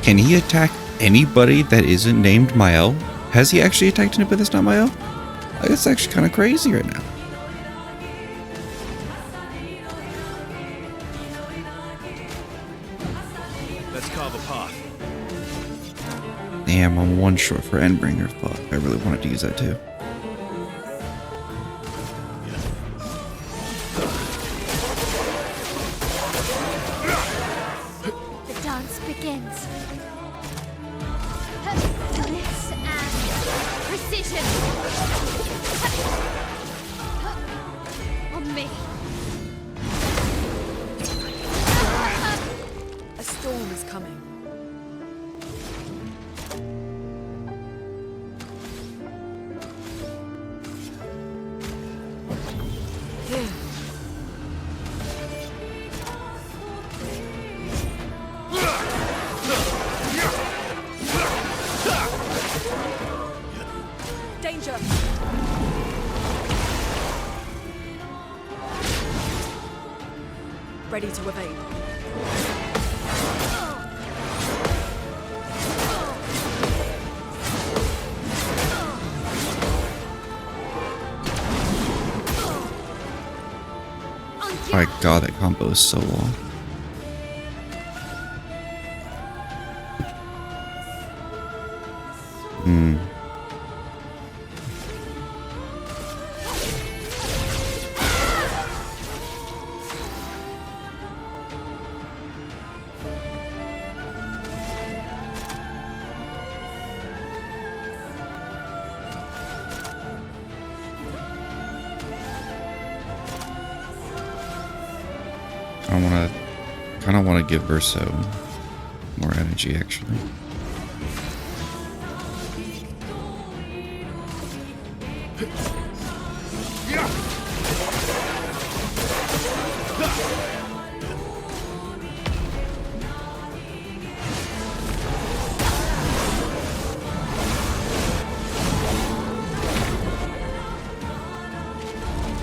A: Can he attack anybody that isn't named Mael? Has he actually attacked anybody that's not Mael? Like, that's actually kind of crazy right now.
G: Let's carve a path.
A: Damn, I'm one short for Endbringer. Fuck, I really wanted to use that too.
E: The dance begins. Finesse and precision. On me.
D: A storm is coming. Here. Danger! Ready to evade.
A: My god, that combo is so long. I kind of want to give Verso more energy, actually.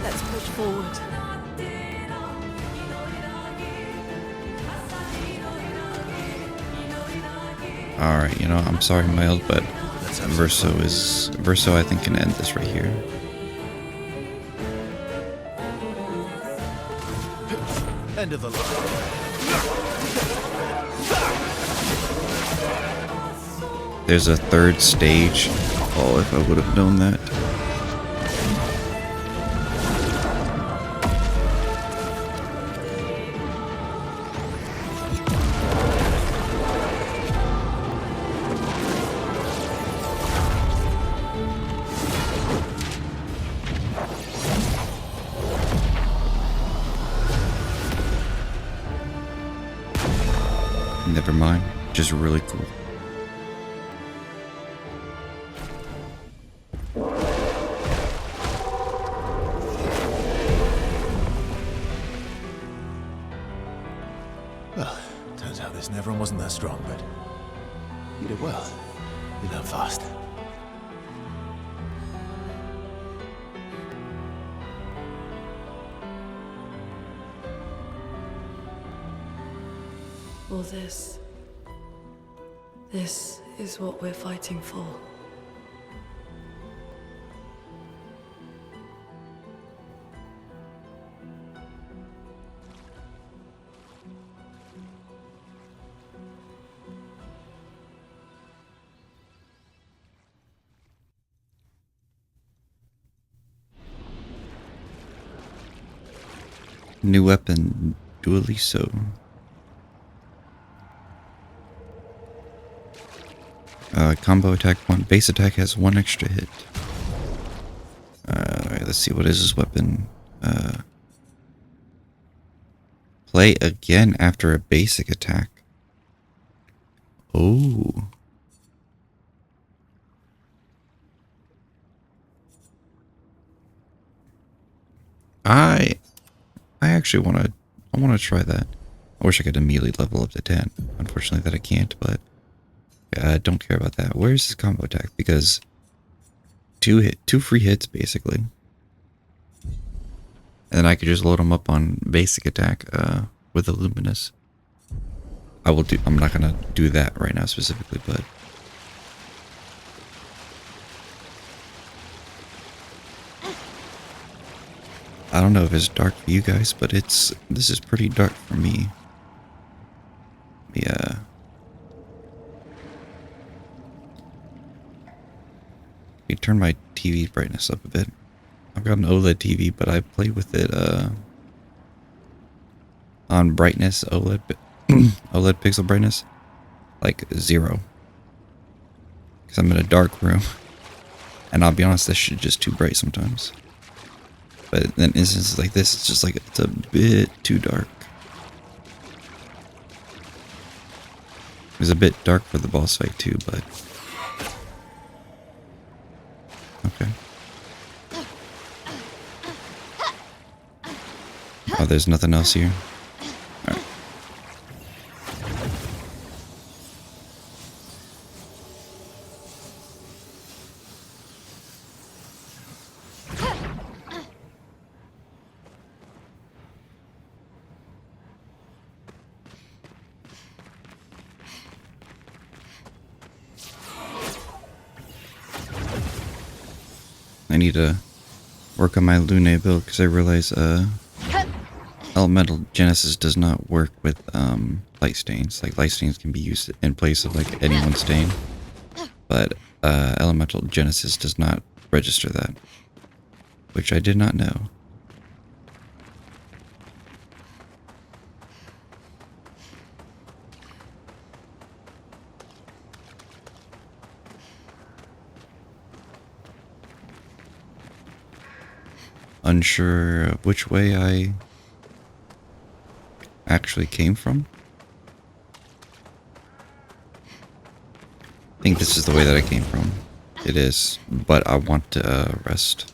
D: Let's push forward.
A: Alright, you know, I'm sorry, Miles, but Verso I think can end this right here.
G: End of the line.
A: There's a third stage. Oh, if I would have known that. Never mind. Just really cool.
C: Listen, everyone wasn't that strong, but you did well. You learn fast.
D: All this. This is what we're fighting for.
A: New weapon, dually so. Combo attack 1. Base attack has 1 extra hit. Alright, let's see, what is this weapon? Play again after a basic attack. Oh. I actually want to try that. I wish I could immediately level up to 10. Unfortunately that I can't, but I don't care about that. Where's this combo attack? Because two free hits basically. And then I could just load them up on basic attack with the luminous. I'm not gonna do that right now specifically, but I don't know if it's dark for you guys, but this is pretty dark for me. Yeah. Let me turn my TV brightness up a bit. I've got an OLED TV, but I play with it on brightness, OLED pixel brightness, like 0. Because I'm in a dark room. And I'll be honest, this shit just too bright sometimes. But in instances like this, it's just like, it's a bit too dark. It was a bit dark for the boss fight too, but... Okay. Oh, there's nothing else here? Alright. I need to work on my Lune build because I realize Elemental Genesis does not work with light stains. Like, light stains can be used in place of like any one stain, but Elemental Genesis does not register that, which I did not know. Unsure of which way I actually came from. I think this is the way that I came from. It is, but I want to rest.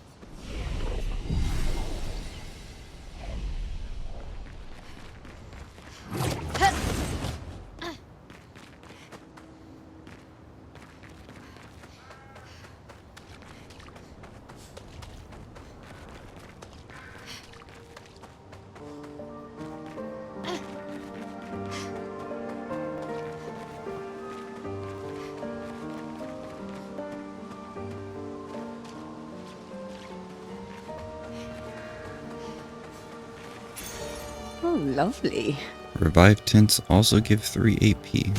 F: Oh, lovely.
A: Revive tints also give 3 AP.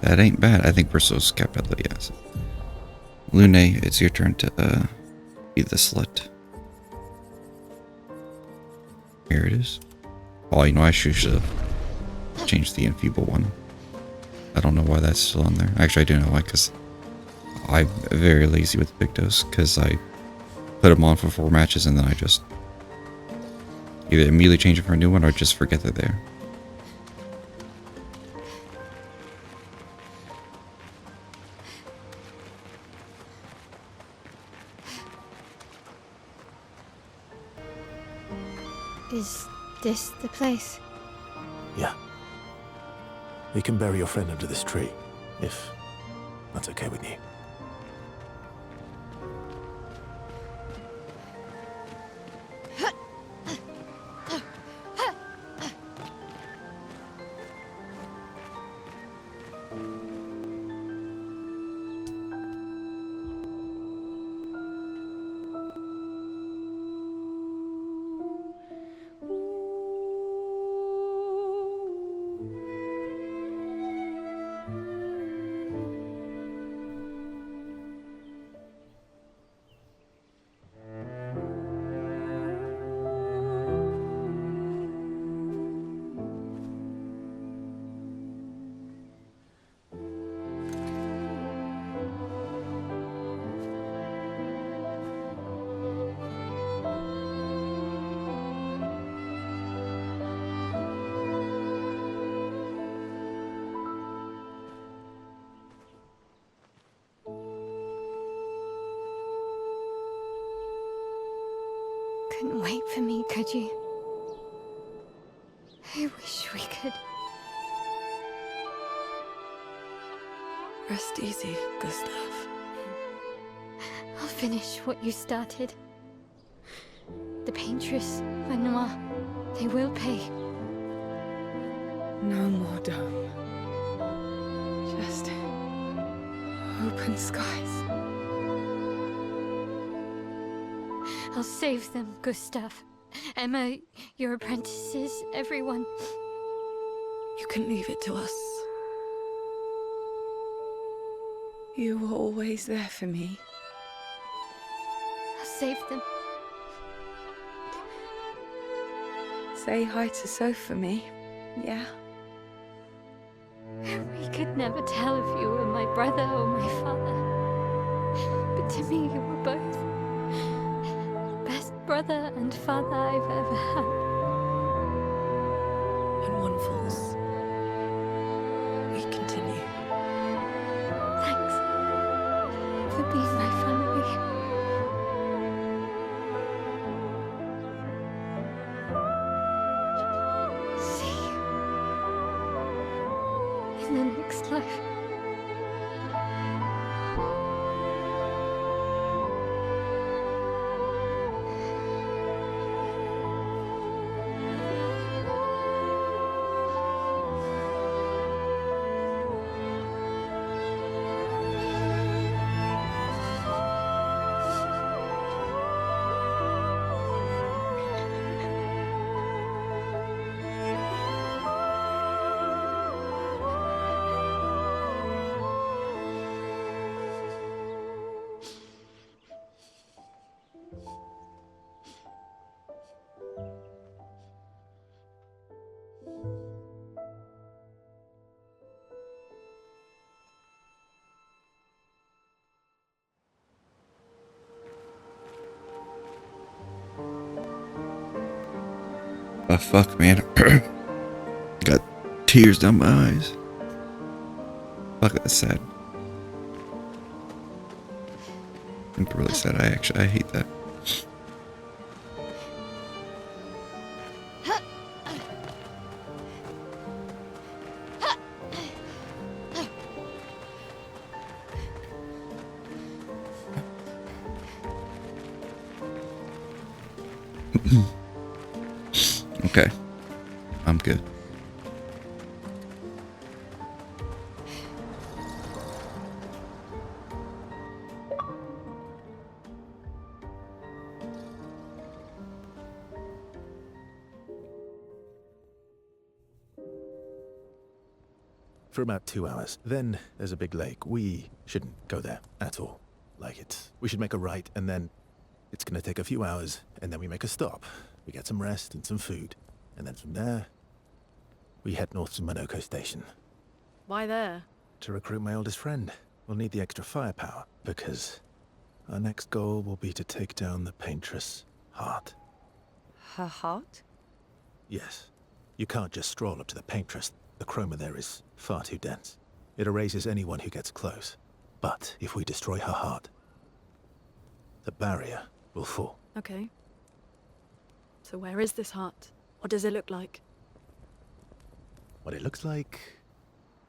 A: That ain't bad. I think we're so capped out, yes. Lune, it's your turn to be the slut. Here it is. Oh, you know, I should have changed the enfeeble one. I don't know why that's still on there. Actually, I do know why, because I'm very lazy with Pictos, because I put them on for 4 matches and then I just either immediately change it for a new one or just forget they're there.
E: Is this the place?
C: Yeah. We can bury your friend under this tree, if that's okay with you.
E: Couldn't wait for me, could you? I wish we could.
D: Rest easy, Gustav.
E: I'll finish what you started. The Paintress, Renoir, they will pay.
F: No more dome. Just open skies.
E: I'll save them, Gustav. Emma, your apprentices, everyone.
D: You can leave it to us. You were always there for me.
E: I'll save them.
F: Say hi to Soph for me, yeah?
E: We could never tell if you were my brother or my father. But to me, you were both. Best brother and father I've ever had.
D: When one falls, we continue.
E: Thanks for being my family. See you in the next life.
A: Oh, fuck, man. Got tears down my eyes. Fuck, that's sad. I'm really sad. I hate that. Okay. I'm good.
C: For about 2 hours. Then there's a big lake. We shouldn't go there at all. We should make a right, and then it's gonna take a few hours, and then we make a stop. We get some rest and some food. And then from there, we head north to Monoko Station.
D: Why there?
C: To recruit my oldest friend. We'll need the extra firepower, because our next goal will be to take down the Paintress' heart.
F: Her heart?
C: Yes. You can't just stroll up to the Paintress. The chroma there is far too dense. It erases anyone who gets close. But if we destroy her heart, the barrier will fall.
D: Okay. So where is this heart? What does it look like?
C: What it looks like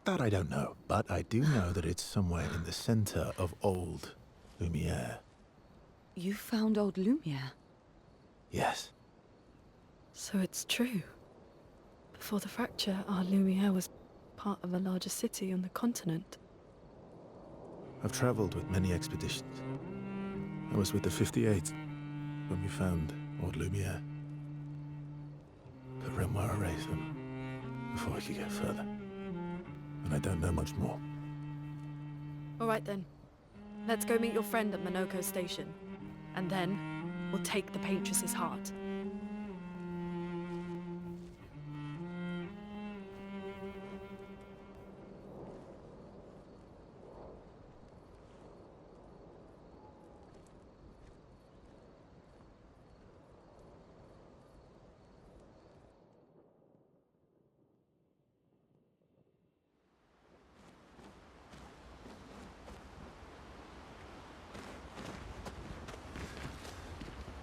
C: That I don't know, but I do know that it's somewhere in the center of old Lumiere.
F: You found old Lumiere?
C: Yes.
D: So it's true. Before the fracture, our Lumiere was part of a larger city on the continent.
C: I've traveled with many expeditions. I was with the 58th when we found old Lumiere. But Renoir erased them before I could get further. And I don't know much more.
D: All right then. Let's go meet your friend at Minoko Station. And then, we'll take the Paintress's heart.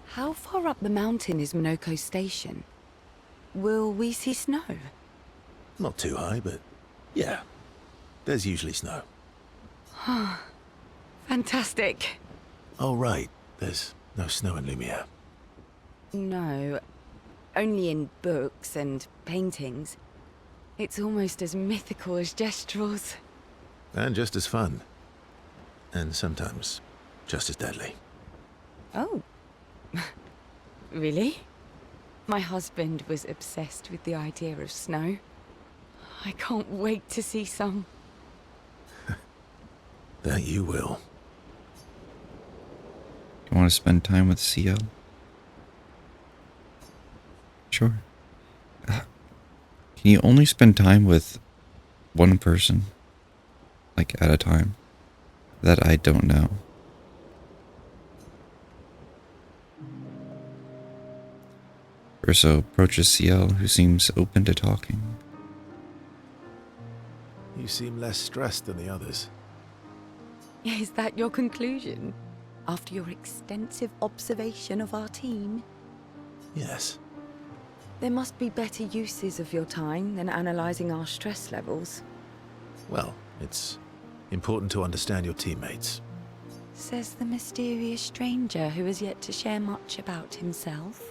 F: How far up the mountain is Minoko Station? Will we see snow?
C: Not too high, but yeah. There's usually snow.
F: Fantastic.
C: Oh, right. There's no snow in Lumiere.
F: No, only in books and paintings. It's almost as mythical as Gestrels.
C: And just as fun. And sometimes just as deadly.
F: Oh. Really? My husband was obsessed with the idea of snow. I can't wait to see some.
C: That you will.
A: You want to spend time with CL? Sure. Can you only spend time with one person? Like, at a time? That I don't know. Urso approaches CL, who seems open to talking.
C: You seem less stressed than the others.
F: Is that your conclusion? After your extensive observation of our team?
C: Yes.
F: There must be better uses of your time than analysing our stress levels.
C: Well, it's important to understand your teammates.
F: Says the mysterious stranger who has yet to share much about himself.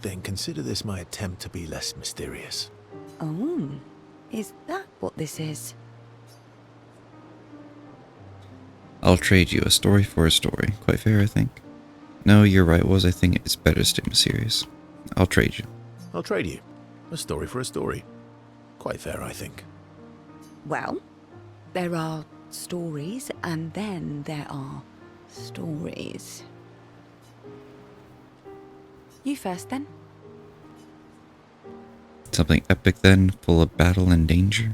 C: Then consider this my attempt to be less mysterious.
F: Oh, is that what this is?
A: I'll trade you a story for a story. Quite fair, I think. No, you're right, I think it's better to stay mysterious. I'll trade you.
C: I'll trade you. A story for a story. Quite fair, I think.
F: Well, there are stories, and then there are stories. You first, then.
A: Something epic then, full of battle and danger.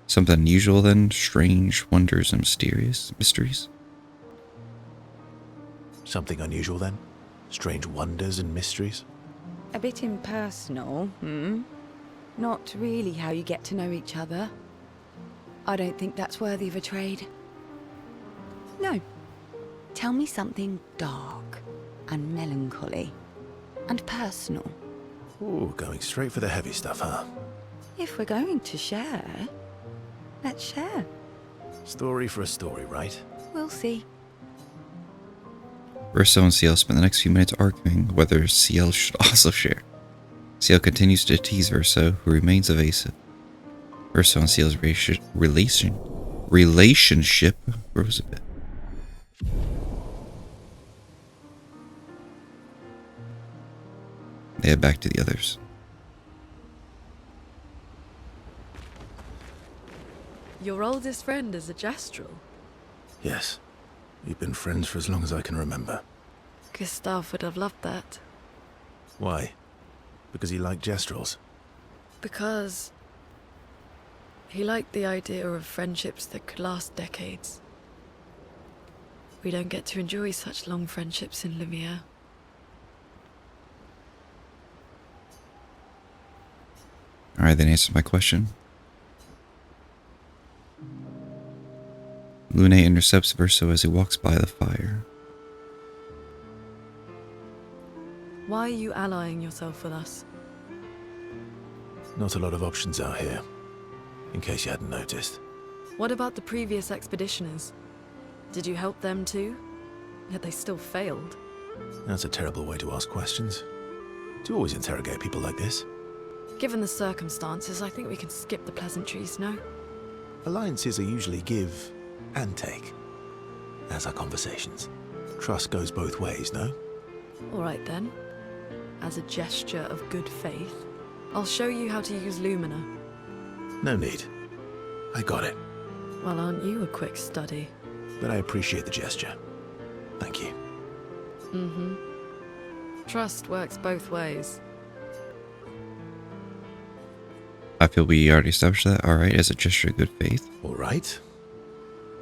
A: Something unusual then, strange wonders and mysteries.
C: Something unusual then? Strange wonders and mysteries?
F: A bit impersonal, Not really how you get to know each other. I don't think that's worthy of a trade. No. Tell me something dark and melancholy and personal.
C: Ooh, going straight for the heavy stuff, huh?
F: If we're going to share, let's share.
C: Story for a story, right?
F: We'll see.
A: Urso and CL spend the next few minutes arguing whether CL should also share. CL continues to tease Urso, who remains evasive. Urso and CL's relationship grows a bit. They head back to the others.
D: Your oldest friend is a Gestrel.
C: Yes. We've been friends for as long as I can remember.
D: Gustav would have loved that.
C: Why? Because he liked Gestrels?
D: Because he liked the idea of friendships that could last decades. We don't get to enjoy such long friendships in Lumiere.
A: Alright, then answer my question. Lune intercepts Verso as he walks by the fire.
D: Why are you allying yourself with us?
C: Not a lot of options out here, in case you hadn't noticed.
D: What about the previous expeditioners? Did you help them too? Yet they still failed.
C: That's a terrible way to ask questions. Do you always interrogate people like this?
D: Given the circumstances, I think we can skip the pleasantries, no?
C: Alliances are usually give and take, as are conversations. Trust goes both ways, no?
D: Alright then. As a gesture of good faith, I'll show you how to use Lumina.
C: No need. I got it.
D: Well, aren't you a quick study?
C: But I appreciate the gesture. Thank you.
D: Mm-hmm. Trust works both ways.
A: I feel we already established that. Alright, as a gesture of good faith.
C: All right.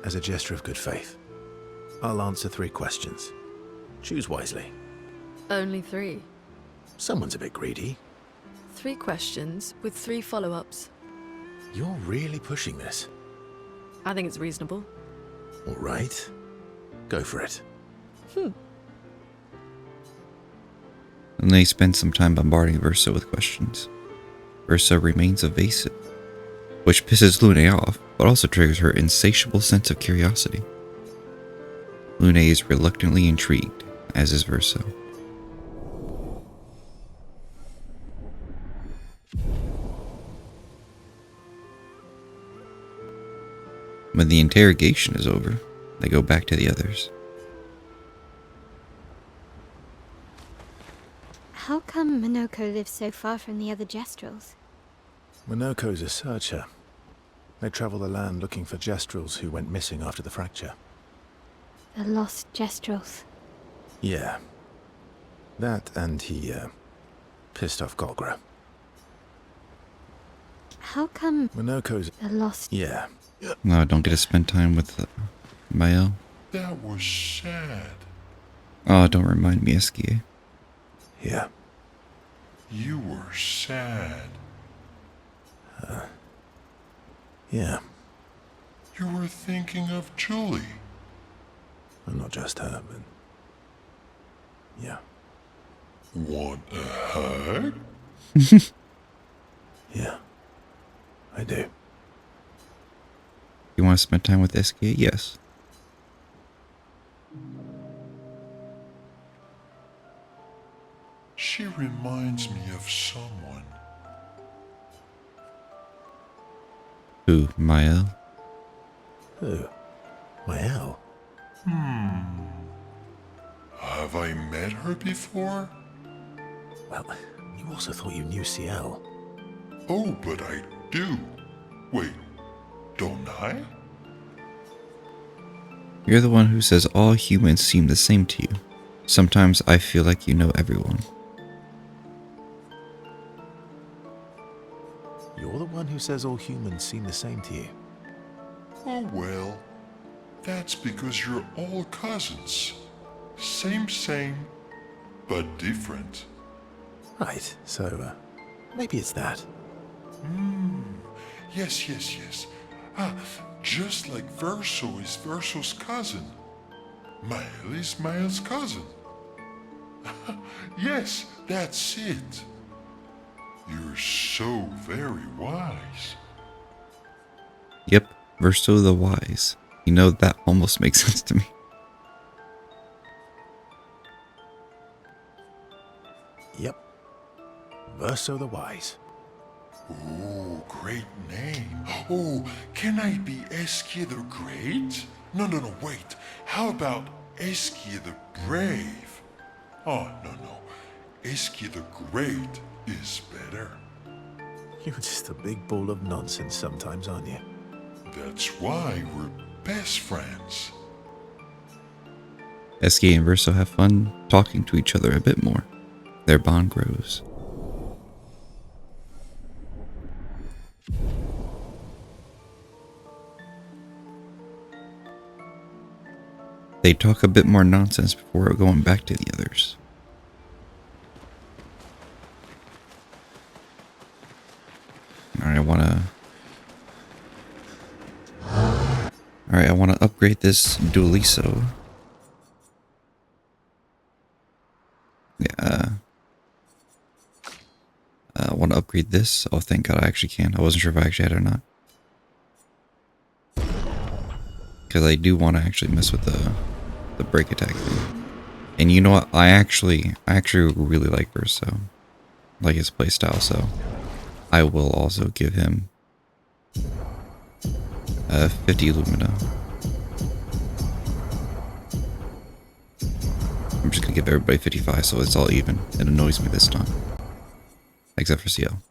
C: As a gesture of good faith, I'll answer 3 questions. Choose wisely.
D: Only 3.
C: Someone's a bit greedy.
D: 3 questions with 3 follow-ups.
C: You're really pushing this.
D: I think it's reasonable.
C: All right. Go for it.
A: And they spend some time bombarding Verso with questions. Verso remains evasive, which pisses Lune off, but also triggers her insatiable sense of curiosity. Lune is reluctantly intrigued, as is Verso. When the interrogation is over, they go back to the others.
E: How come Minoko lives so far from the other Jestrels?
C: Minoko's a searcher. They travel the land looking for Jestrels who went missing after the fracture.
E: The lost Jestrels.
C: Yeah. That and he, pissed off Golgra.
E: How come
C: Minoko's...
E: the lost...
C: Yeah.
A: No, don't get to spend time with Mael.
B: That was sad.
A: Oh, don't remind me, Eskie.
C: Yeah.
B: You were sad.
C: Yeah.
B: You were thinking of Julie.
C: And not just her, but... Yeah.
B: Want a hug?
C: Yeah. I do.
A: You want to spend time with Eskie? Yes.
B: She reminds me of someone.
A: Who, Mael?
C: Who? Well.
B: Have I met her before?
C: Well, you also thought you knew CL.
B: Oh, but I do. Wait, don't I?
A: You're the one who says all humans seem the same to you. Sometimes I feel like you know everyone.
C: You're the one who says all humans seem the same to you.
B: Oh well, that's because you're all cousins. Same, but different.
C: Right, so, maybe it's that.
B: Yes. Ah, just like Verso is Verso's cousin. Mael is Mael's cousin. Yes, that's it. You're so very wise.
A: Yep, Verso the Wise. You know, that almost makes sense to me.
C: Yep. Verso the Wise.
B: Oh, great name. Oh, can I be Eskia the Great? No, wait. How about Eskia the Brave? Oh, no. Eskia the Great is better.
C: You're just a big ball of nonsense sometimes, aren't you?
B: That's why we're best friends.
A: Eskie and Verso have fun talking to each other a bit more. Their bond grows. They talk a bit more nonsense before going back to the others. Alright, I wanna upgrade this Dualiso. Yeah, I wanna upgrade this. Oh, thank God I actually can. I wasn't sure if I actually had it or not. Because I do want to actually mess with the break attack thing. And you know what? I actually really like Verso. Like his playstyle, so I will also give him 50 Lumina. I'm just gonna give everybody 55 so it's all even. It annoys me this time. Except for CL.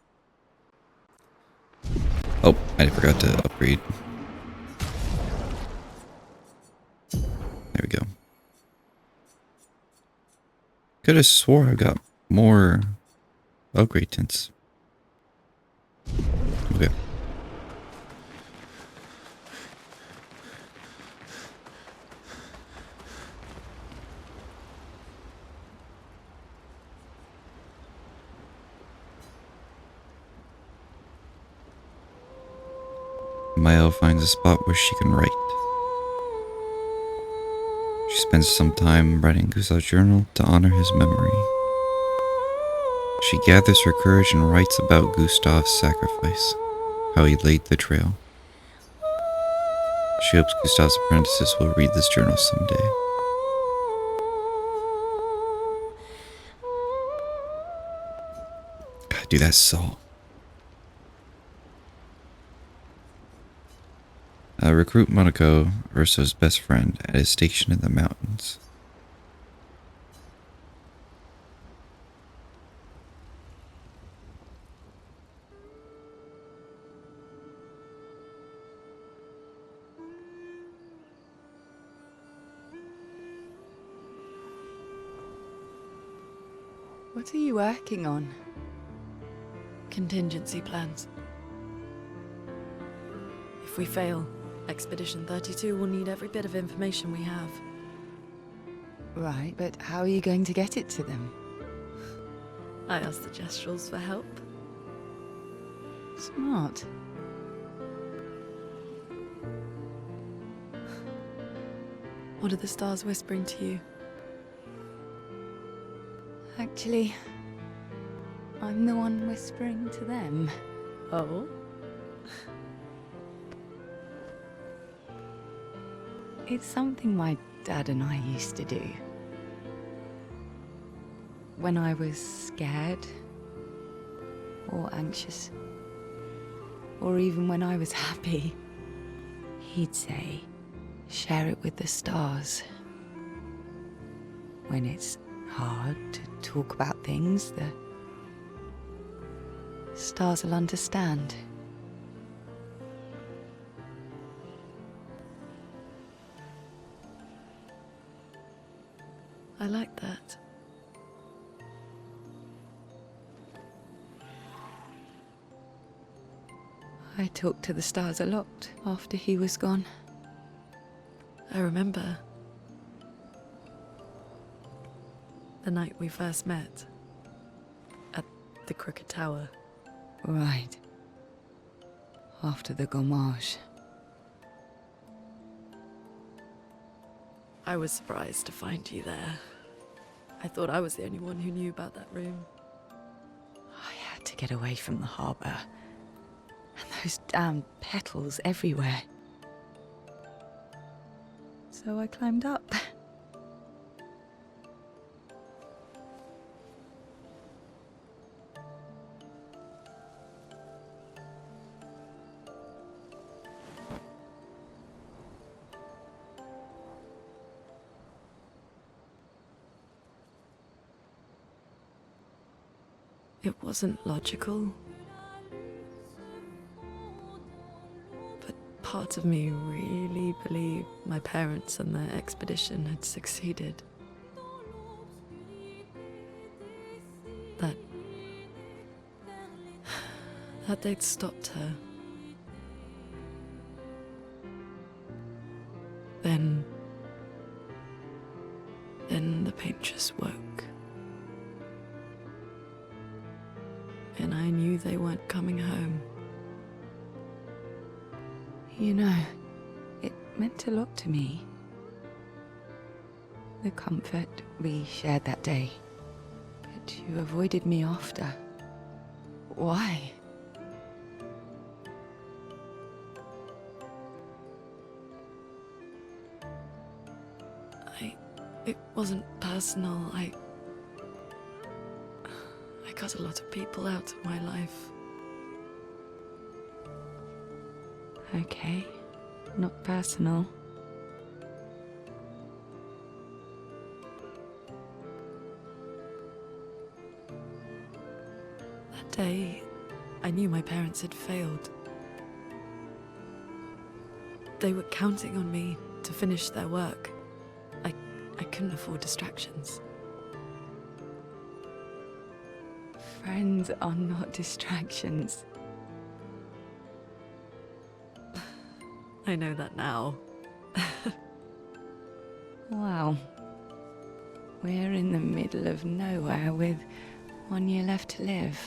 A: Oh, I forgot to upgrade. There we go. Could have swore I got more upgrade tints. Okay. Mayo finds a spot where she can write. She spends some time writing Gustav's journal to honor his memory. She gathers her courage and writes about Gustav's sacrifice, how he laid the trail. She hopes Gustav's apprentices will read this journal someday. God, dude, that's so... recruit Monaco, Verso's best friend, at his station in the mountains.
F: What are you working on?
D: Contingency plans. If we fail, Expedition 32 will need every bit of information we have.
F: Right, but how are you going to get it to them?
D: I asked the Gestrals for help.
F: Smart.
D: What are the stars whispering to you?
F: Actually, I'm the one whispering to them.
D: Oh?
F: It's something my dad and I used to do. When I was scared, or anxious, or even when I was happy, he'd say, share it with the stars. When it's hard to talk about things, the stars will understand.
D: I like that.
F: I talked to the stars a lot after he was gone.
D: I remember the night we first met at the Crooked Tower.
F: Right. After the gommage.
D: I was surprised to find you there. I thought I was the only one who knew about that room.
F: I had to get away from the harbour. And those damn petals everywhere. So I climbed up.
D: It wasn't logical. But part of me really believed my parents and their expedition had succeeded. That they'd stopped her. Then the paint just woke. And I knew they weren't coming home.
F: You know, it meant a lot to me. The comfort we shared that day. But you avoided me after. Why?
D: It wasn't personal. I cut a lot of people out of my life.
F: Okay, not personal.
D: That day, I knew my parents had failed. They were counting on me to finish their work. I couldn't afford distractions.
F: Friends are not distractions.
D: I know that now.
F: Wow. We're in the middle of nowhere with 1 year left to live.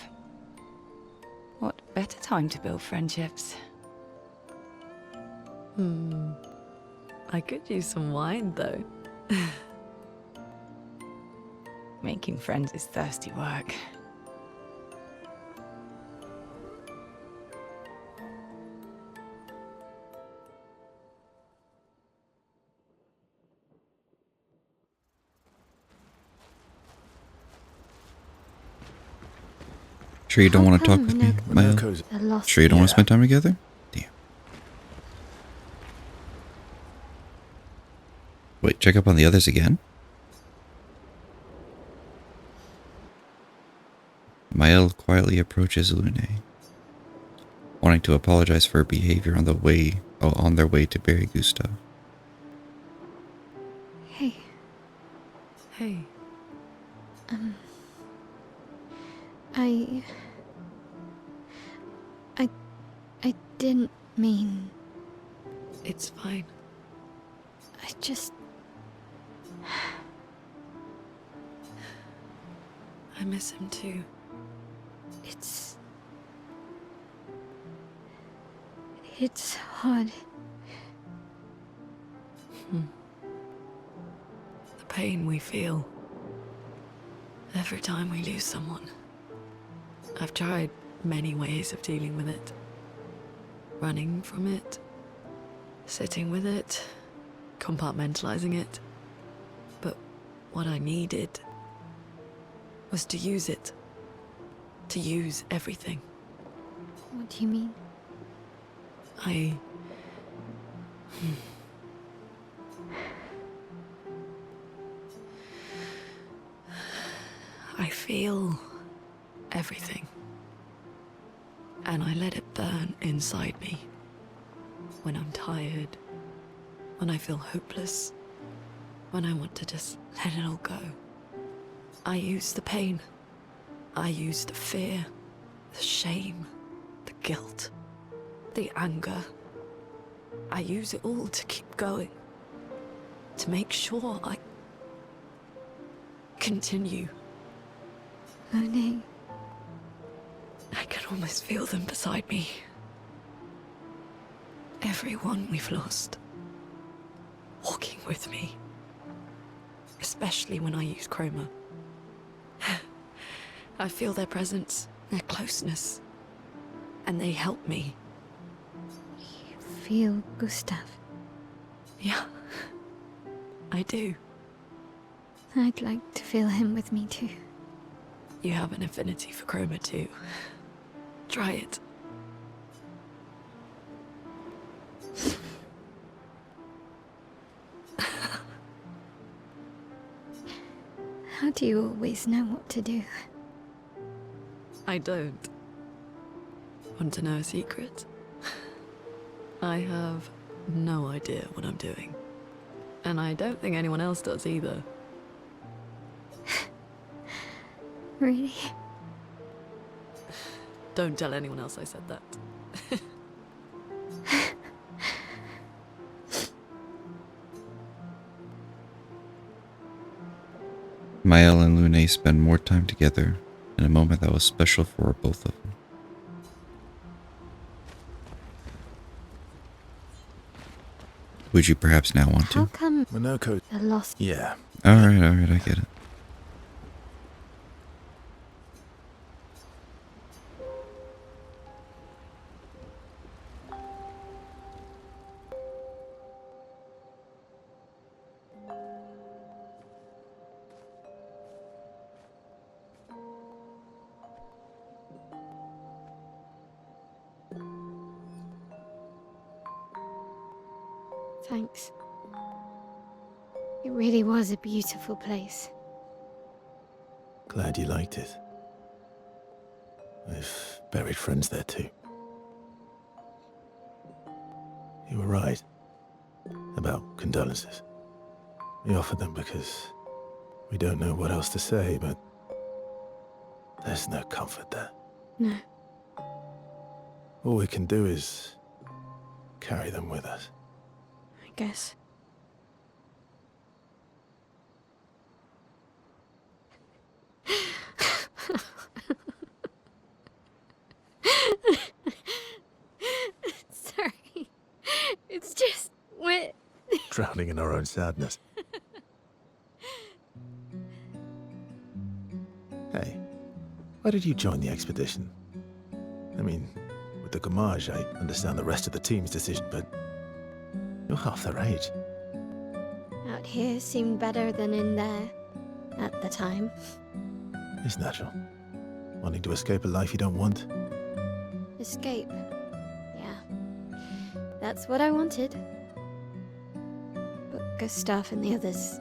F: What better time to build friendships?
D: I could use some wine, though.
F: Making friends is thirsty work.
A: Sure you don't
E: How
A: want to talk
E: come
A: with me, Maya?
C: Monaco's
E: They're lost.
A: Sure you don't want to
C: Yeah.
A: spend time together? Damn. Wait, check up on the others again? Mael quietly approaches Lune, wanting to apologize for her behavior on their way to bury Gustav.
E: Hey,
D: Hey,
E: I... I didn't mean...
D: it's fine.
E: I just...
D: I miss him too.
E: It's... It's hard.
D: The pain we feel every time we lose someone. I've tried many ways of dealing with it. Running from it, sitting with it, compartmentalizing it. But what I needed was to use it. To use everything.
E: What do you mean?
D: I feel everything. And I let it burn inside me. When I'm tired, when I feel hopeless, when I want to just let it all go. I use the pain. I use the fear, the shame, the guilt, the anger. I use it all to keep going. To make sure I continue.
E: Lune,
D: I can almost feel them beside me. Everyone we've lost. Walking with me. Especially when I use chroma. I feel their presence, their closeness. And they help me.
E: you feel Gustav.
D: Yeah, I do.
E: I'd like to feel him with me too.
D: You have an affinity for chroma too. Try it.
E: How do you always know what to do?
D: I don't. Want to know a secret? I have no idea what I'm doing. And I don't think anyone else does either.
E: Really?
D: Don't tell anyone else I said that.
A: Mael and Lune spend more time together in a moment that was special for both of them. Would you perhaps now want
E: How
A: to?
E: come
C: Monaco.
E: they're lost?
C: Yeah.
A: Alright, I get it.
E: Thanks. It really was a beautiful place.
C: Glad you liked it. We've buried friends there too. You were right about condolences. We offered them because we don't know what else to say, but there's no comfort there.
E: No.
C: All we can do is carry them with us.
E: I guess. Sorry. It's just wet.
C: Drowning in our own sadness. Hey, why did you join the expedition? I mean, with the Gamage, I understand the rest of the team's decision, but you're half their age.
E: Out here seemed better than in there at the time.
C: It's natural. Wanting to escape a life you don't want.
E: Escape. Yeah. That's what I wanted. But Gustav and the others,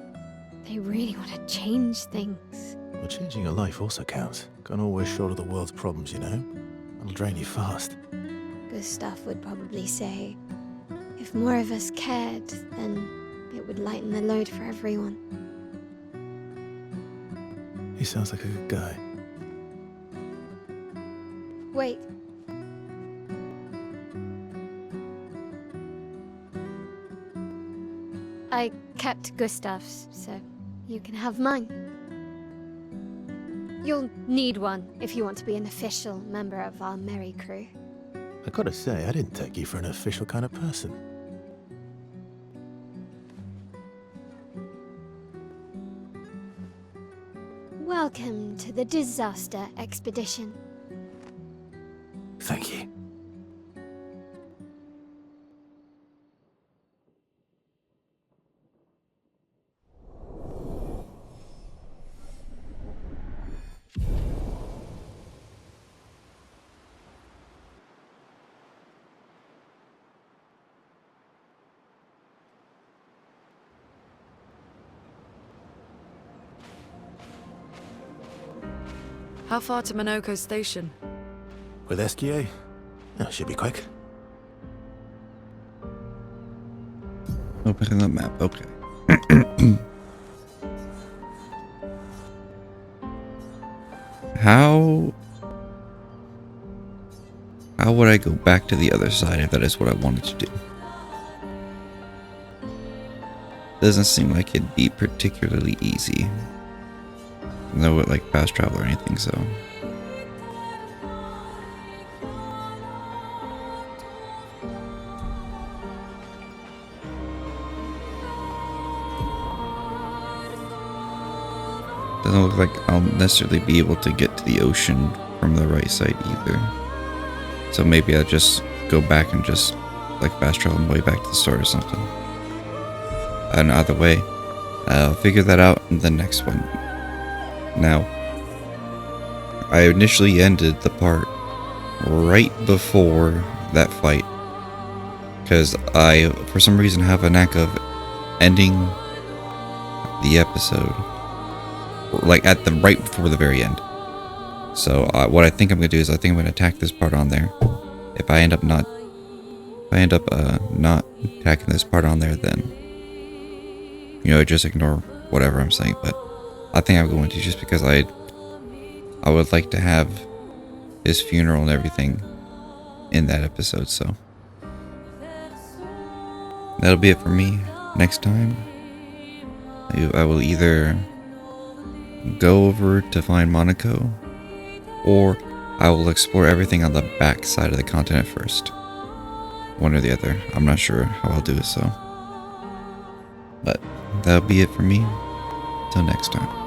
E: they really want to change things.
C: Well, changing a life also counts. Can't always shoulder the world's problems, you know? It'll drain you fast.
E: Gustav would probably say, if more of us cared, then it would lighten the load for everyone.
C: He sounds like a good guy.
E: Wait. I kept Gustav's, so you can have mine. You'll need one if you want to be an official member of our merry crew.
C: I gotta say, I didn't take you for an official kind of person.
E: Welcome to the disaster expedition.
C: Thank you.
D: How far to Minoko Station?
C: With SQA? Oh, should be quick.
A: Opening the map, okay. How would I go back to the other side if that is what I wanted to do? Doesn't seem like it'd be particularly easy. No, like fast travel or anything, so. Doesn't look like I'll necessarily be able to get to the ocean from the right side either. So maybe I'll just go back and just like fast travel my way back to the start or something. And either way, I'll figure that out in the next one. Now, I initially ended the part right before that fight. Because I, for some reason, have a knack of ending the episode like at the right before the very end. So what I think I'm gonna do is I think I'm gonna attack this part on there. If I end up not attacking this part on there, then just ignore whatever I'm saying. But I think I'm going to, just because I would like to have his funeral and everything in that episode. So that'll be it for me. Next time, I will either go over to find Monaco, or I will explore everything on the back side of the continent first. One or the other. I'm not sure how I'll do it, so. But that'll be it for me. Till next time.